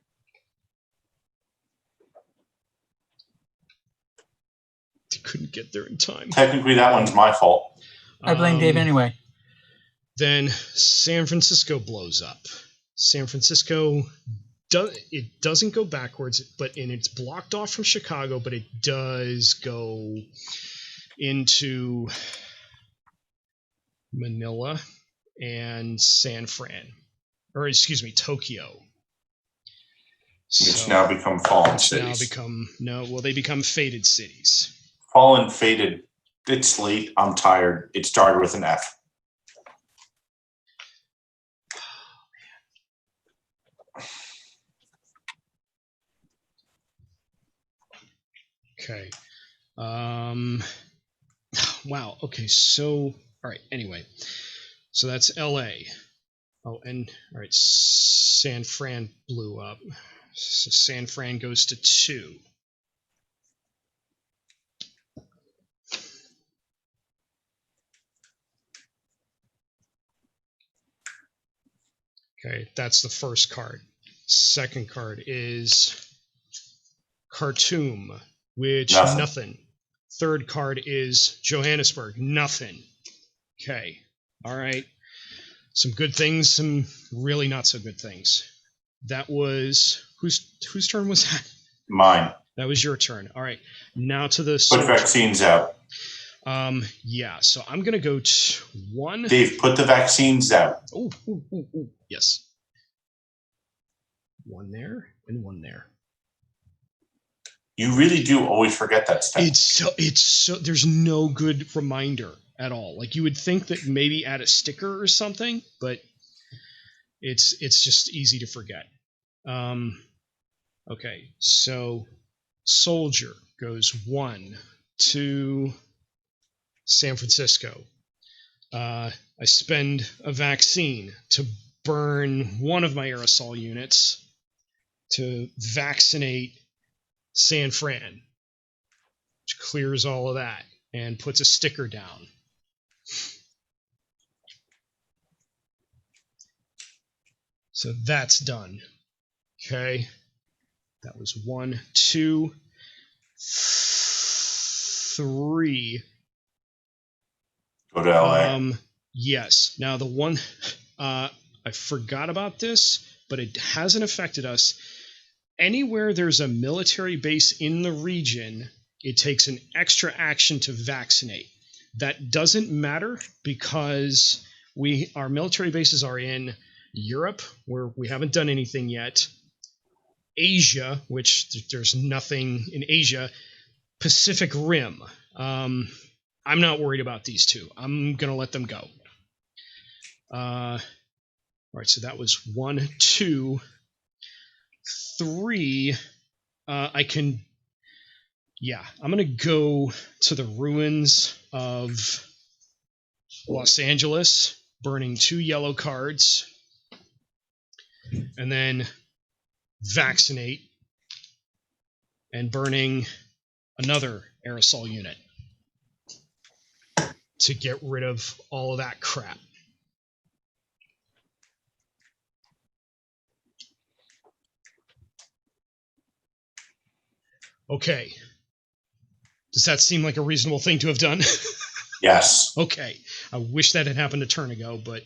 They couldn't get there in time. Technically, that one's my fault. I blame Dave anyway. Then San Francisco blows up. San Francisco, it doesn't go backwards, and it's blocked off from Chicago, but it does go into Manila and Tokyo. Which now become fallen cities. They become faded cities. Fallen, faded. It's late. I'm tired. It started with an F. Okay. Wow. Okay. So, all right. Anyway, so that's LA. Oh, and all right. San Fran blew up. So San Fran goes to 2. Okay, that's the first card. Second card is Khartoum, which nothing. Third card is Johannesburg, nothing. Okay, all right. Some good things, some really not so good things. That was whose turn was that? Mine. That was your turn. All right. Now to the put vaccines out. Yeah. So I'm gonna go 1. Dave, put the vaccines out. Oh, yes. 1 there and 1 there. You really do always forget that stuff. It's so there's no good reminder at all. Like you would think that maybe add a sticker or something, but it's just easy to forget. Okay, so Soldier goes 1 to San Francisco. I spend a vaccine to burn one of my aerosol units to vaccinate San Fran, which clears all of that and puts a sticker down. So that's done. Okay. That was 1, 2. 3. Go to LA. Yes. Now the one I forgot about this, but it hasn't affected us. Anywhere there's a military base in the region, it takes an extra action to vaccinate. That doesn't matter because our military bases are in Europe, where we haven't done anything yet, Asia, which there's nothing in Asia, Pacific Rim. I'm not worried about these two. I'm going to let them go. All right, so that was 1, 2, 3. I'm going to go to the ruins of Los Angeles, burning 2 yellow cards, and then vaccinate and burning another aerosol unit to get rid of all of that crap. Okay. Does that seem like a reasonable thing to have done? Yes. Okay. I wish that had happened a turn ago, but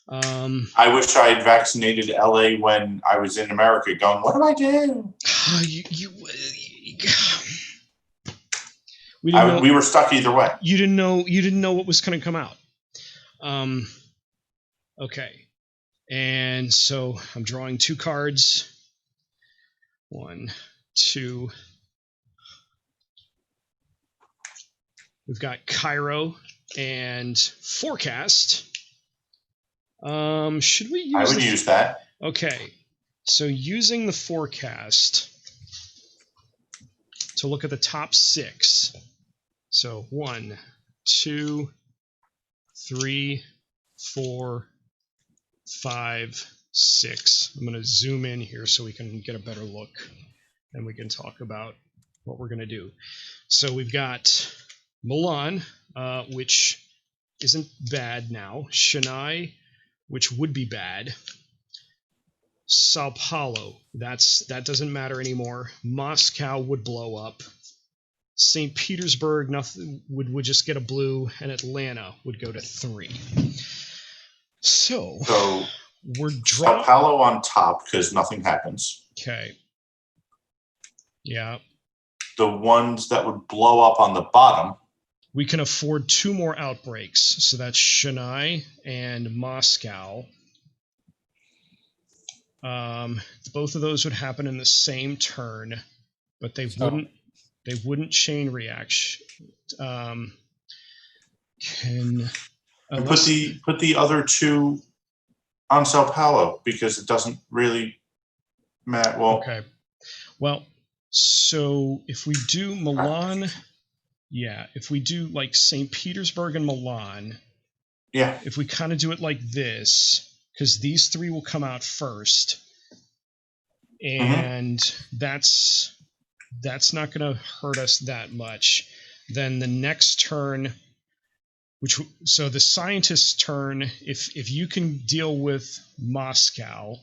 I wish I had vaccinated LA when I was in America going, what do I do? We were stuck either way. You didn't know what was going to come out. Okay. And so I'm drawing 2 cards. 1, 2. We've got Cairo and Forecast. Should we use I would use that. Okay. So using the Forecast to look at the top 6. So 1, 2, 3, 4, 5, 6. I'm going to zoom in here so we can get a better look and we can talk about what we're going to do. So we've got Milan, which isn't bad now. Chennai, which would be bad. Sao Paulo, that doesn't matter anymore. Moscow would blow up. St. Petersburg nothing would just get a blue, and Atlanta would go to 3. So we're Sao Paulo on top because nothing happens. Okay. Yeah. The ones that would blow up on the bottom. We can afford 2 more outbreaks, so that's Chennai and Moscow. Both of those would happen in the same turn, but they wouldn't chain reaction. Put the other 2 on Sao Paulo because it doesn't really matter. Well, okay. Well, so if we do Milan, if we do like St. Petersburg and Milan, if we kind of do it like this, because these 3 will come out first, and that's not going to hurt us that much. Then the next turn, so the scientist's turn, if you can deal with Moscow,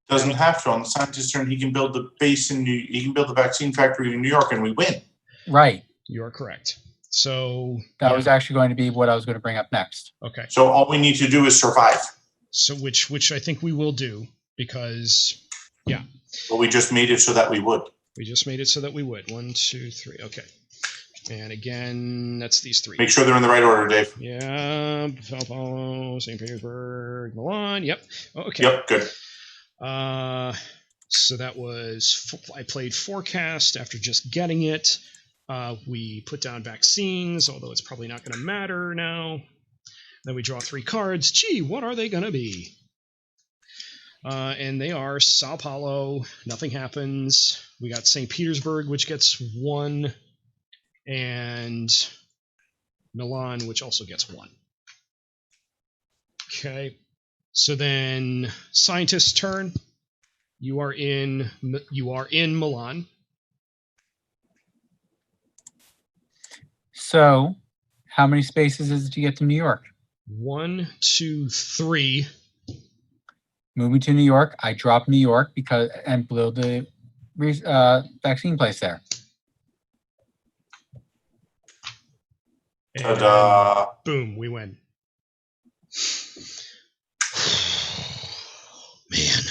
doesn't have to. On the scientist's turn, he can build the base he can build the vaccine factory in New York, and we win. Right. You are correct. So that was actually going to be what I was going to bring up next. Okay. So all we need to do is survive. So which I think we will do because Well, we just made it so that we would. We just made it so that we would. 1, 2, 3. Okay. And again, that's these 3. Make sure they're in the right order, Dave. Yeah. Sao Paulo, St. Petersburg, Milan. Yep. Okay. Yep. Good. So that was, I played Forecast after just getting it. We put down vaccines, although it's probably not going to matter now. Then we draw 3 cards. Gee, what are they going to be? And they are Sao Paulo, nothing happens. We got St. Petersburg, which gets 1, and Milan, which also gets 1. Okay. So then, scientist's turn. You are in Milan. So, how many spaces is it to get to New York? 1, 2, 3. Moving to New York, I drop New York and build the vaccine place there. And Ta-da! boom, we win. Man.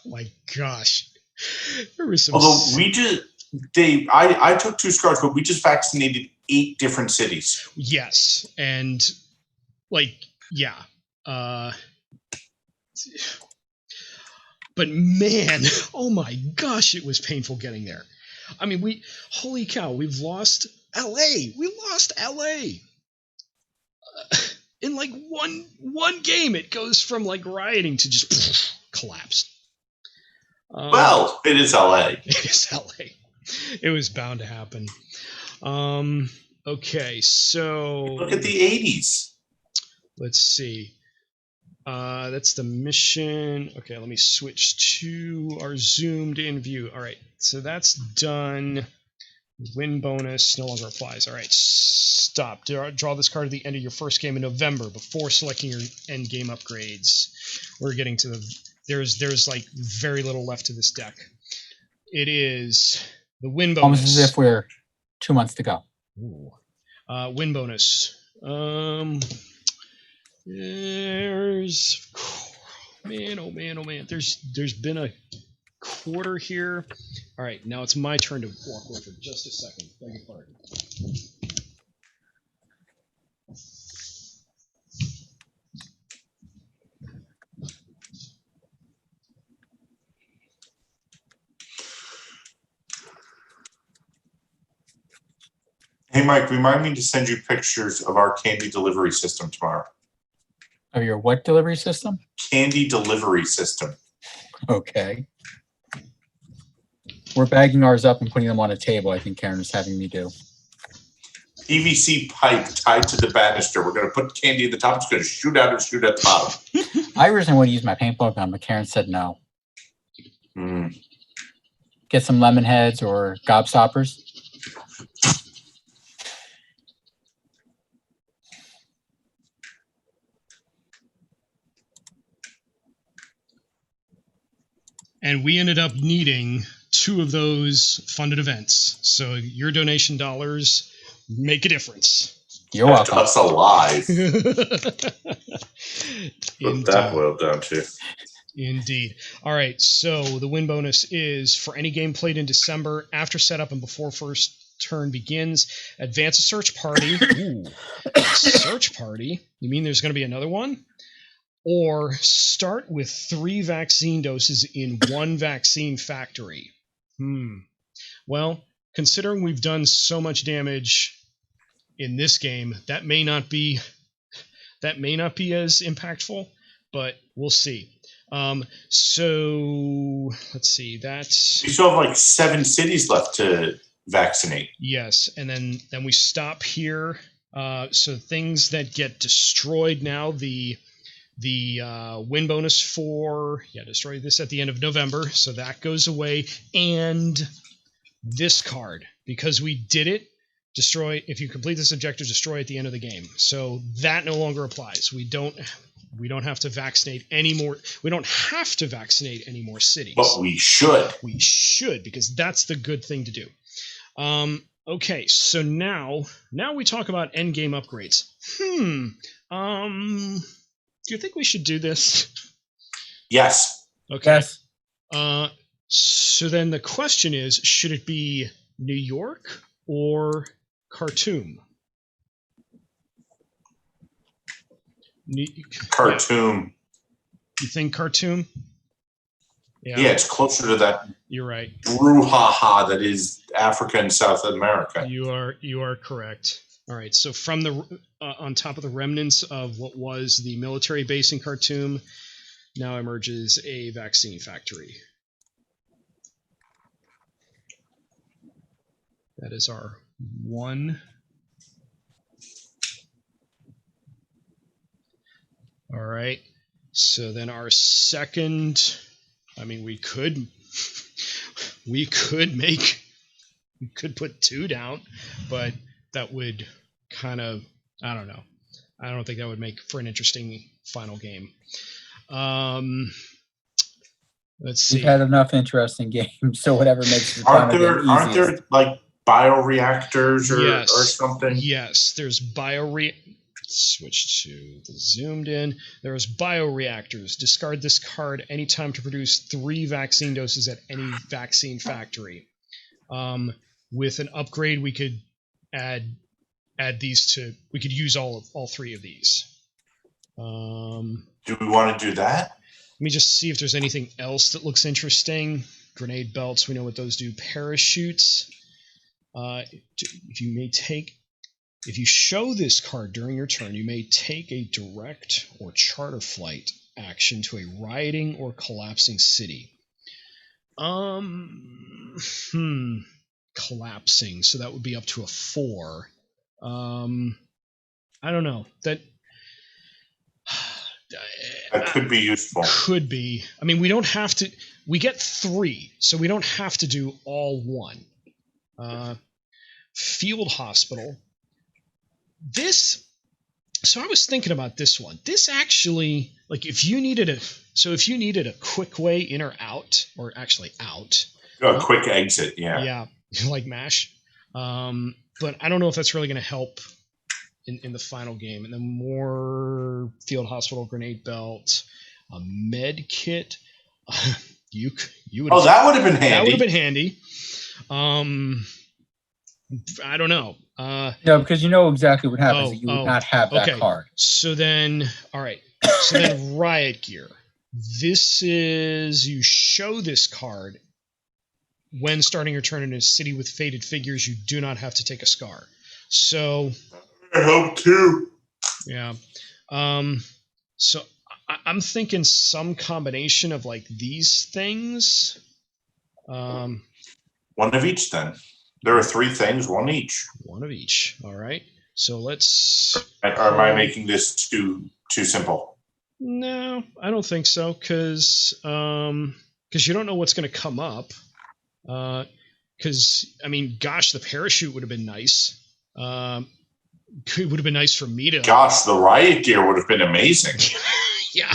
My gosh. There was some. Although Dave, I took 2 scars, but we just vaccinated 8 different cities. Yes. And yeah. But man, oh my gosh, it was painful getting there. I mean, holy cow, we've lost LA. We lost LA. In one game, it goes from rioting to just collapsed. Well, it is LA. It is LA. It was bound to happen. Okay, so Look at the 80s. let's see. That's the mission. Okay, let me switch to our zoomed in view. All right, so that's done. Win bonus no longer applies. All right, stop. Draw this card at the end of your first game in November before selecting your end game upgrades. We're getting to the. There's very little left to this deck. It is the win bonus. Almost as if we're 2 months to go. Ooh. Win bonus. There's man, oh man. There's been a quarter here. All right, now it's my turn to walk away for just a second. Beg your pardon. Hey, Mike, remind me to send you pictures of our candy delivery system tomorrow. Of your what delivery system? Candy delivery system. Okay. We're bagging ours up and putting them on a table, I think Karen is having me do. PVC pipe tied to the banister. We're going to put candy at the top. It's going to shoot out and shoot at the bottom. I originally wanted to use my paintball gun, but Karen said no. Get some lemon heads or gobstoppers. And we ended up needing 2 of those funded events. So your donation dollars make a difference. You're welcome. Us alive. Indeed. What that boiled down to. Indeed. All right, so the win bonus is for any game played in December after setup and before first turn begins. Advance a search party. Ooh, search party? You mean there's going to be another one? Or start with 3 vaccine doses in 1 vaccine factory. Well, considering we've done so much damage in this game, that may not be as impactful, but we'll see. So let's see. That's We still have 7 cities left to vaccinate. yes, and then we stop here. So things that get destroyed now, the win bonus for destroy this at the end of November, so that goes away, and this card, because we did it, destroy if you complete this objective, destroy at the end of the game, so that no longer applies. We don't have to vaccinate any more. We don't have to vaccinate any more cities, But we should. because that's the good thing to do. Okay, so now we talk about end game upgrades. Do you think we should do this? Yes. Okay. Yes. So then the question is, should it be New York or Khartoum? Khartoum. You think Khartoum? Yeah, it's closer to that You're right. brouhaha that is Africa and South America. You are correct. All right. So from the on top of the remnants of what was the military base in Khartoum, now emerges a vaccine factory. That is our 1. All right. So then our second, I mean, we could put 2 down, but that would kind of, I don't know. I don't think that would make for an interesting final game. Let's see. We've had enough interesting games, so whatever makes the Aren't final there game aren't easiest. there bioreactors or Yes. something? Yes, there's switch to the zoomed in. There's bioreactors. Discard this card anytime to produce 3 vaccine doses at any vaccine factory. With an upgrade, we could add these to. We could use all 3 of these. Do we want to do that? Let me just see if there's anything else that looks interesting. Grenade belts, we know what those do. Parachutes. If you show this card during your turn, you may take a direct or charter flight action to a rioting or collapsing city. Collapsing, so that would be up to a 4. I don't know. That could be useful. Could be. I mean, we don't have to. We get 3, so we don't have to do all 1. Field hospital. This. So I was thinking about this one. This actually, like, if you needed a quick way in or out, or actually out. A quick exit, yeah. Yeah, like MASH. But I don't know if that's really going to help in the final game. And then more field hospital grenade belt, a med kit. You would. Oh, that would have been handy. That would have been handy. I don't know. No, because you know exactly what happens. You would not have that card. So then, all right. So then, riot gear. This is, you show this card when starting your turn in a city with faded figures. You do not have to take a scar. So I hope too. Yeah. So I'm thinking some combination of like these things. One of each then. There are 3 things, 1 each. 1 of each. All right. So let's. Or am I making this too simple? No, I don't think so. Because you don't know what's going to come up. Because I mean, gosh, the parachute would have been nice. It would have been nice for me to. Gosh, the riot gear would have been amazing. Yeah.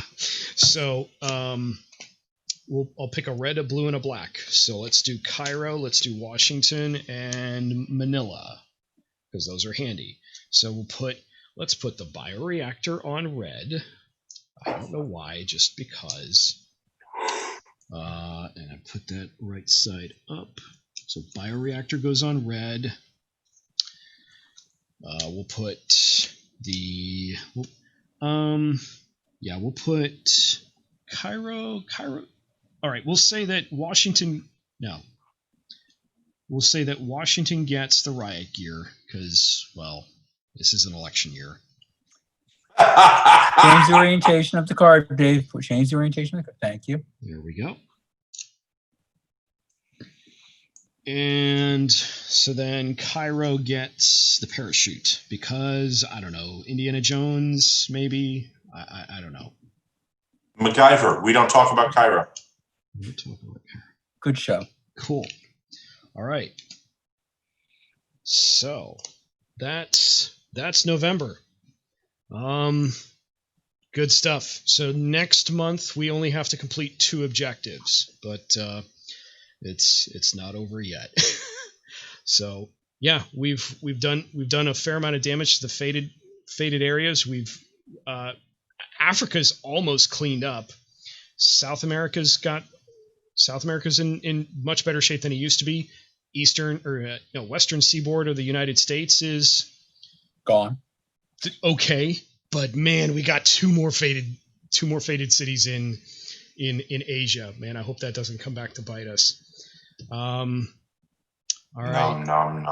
So I'll pick a red, a blue, and a black. So let's do Cairo, let's do Washington, and Manila, because those are handy. So let's put the bioreactor on red. I don't know why, just because. And I put that right side up. So bioreactor goes on red. We'll put we'll put Cairo. All right, we'll say that Washington. No, we'll say that Washington gets the riot gear because, well, this is an election year. Change the orientation of the card, Dave. Change the orientation of the card. Thank you. There we go. And so then Cairo gets the parachute because, I don't know, Indiana Jones, maybe? I don't know. MacGyver. We don't talk about Cairo. Good show. Cool. All right. So that's November. Good stuff. So next month we only have to complete 2 objectives, but it's not over yet. So yeah, we've done a fair amount of damage to the faded areas. Africa's almost cleaned up. South America's in much better shape than it used to be. Western seaboard of the United States is gone. Okay, but man, we got 2 more faded cities in Asia. Man, I hope that doesn't come back to bite us. All right. Nom.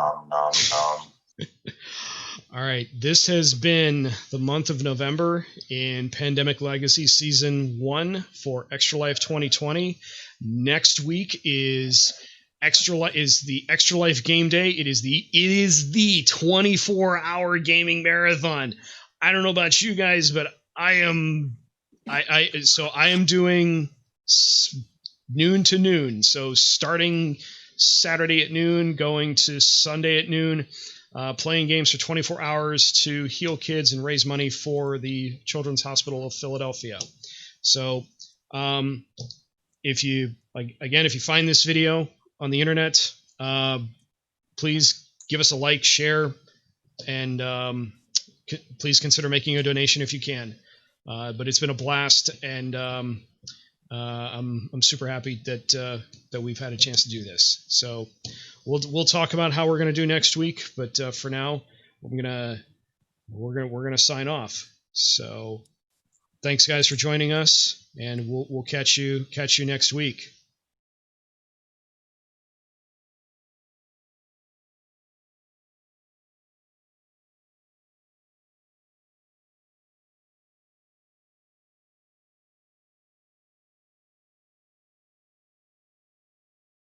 All right, this has been the month of November in Pandemic Legacy Season 1 for Extra Life 2020. Next week is the Extra Life Game Day. It is the 24-hour gaming marathon. I don't know about you guys, but I am doing noon to noon. So starting Saturday at noon, going to Sunday at noon. Playing games for 24 hours to heal kids and raise money for the Children's Hospital of Philadelphia. So, if you find this video on the internet, please give us a like, share, and please consider making a donation if you can. But it's been a blast, and I'm super happy that we've had a chance to do this. So we'll talk about how we're going to do next week. But for now, we're gonna sign off. So thanks guys for joining us, and we'll catch you next week.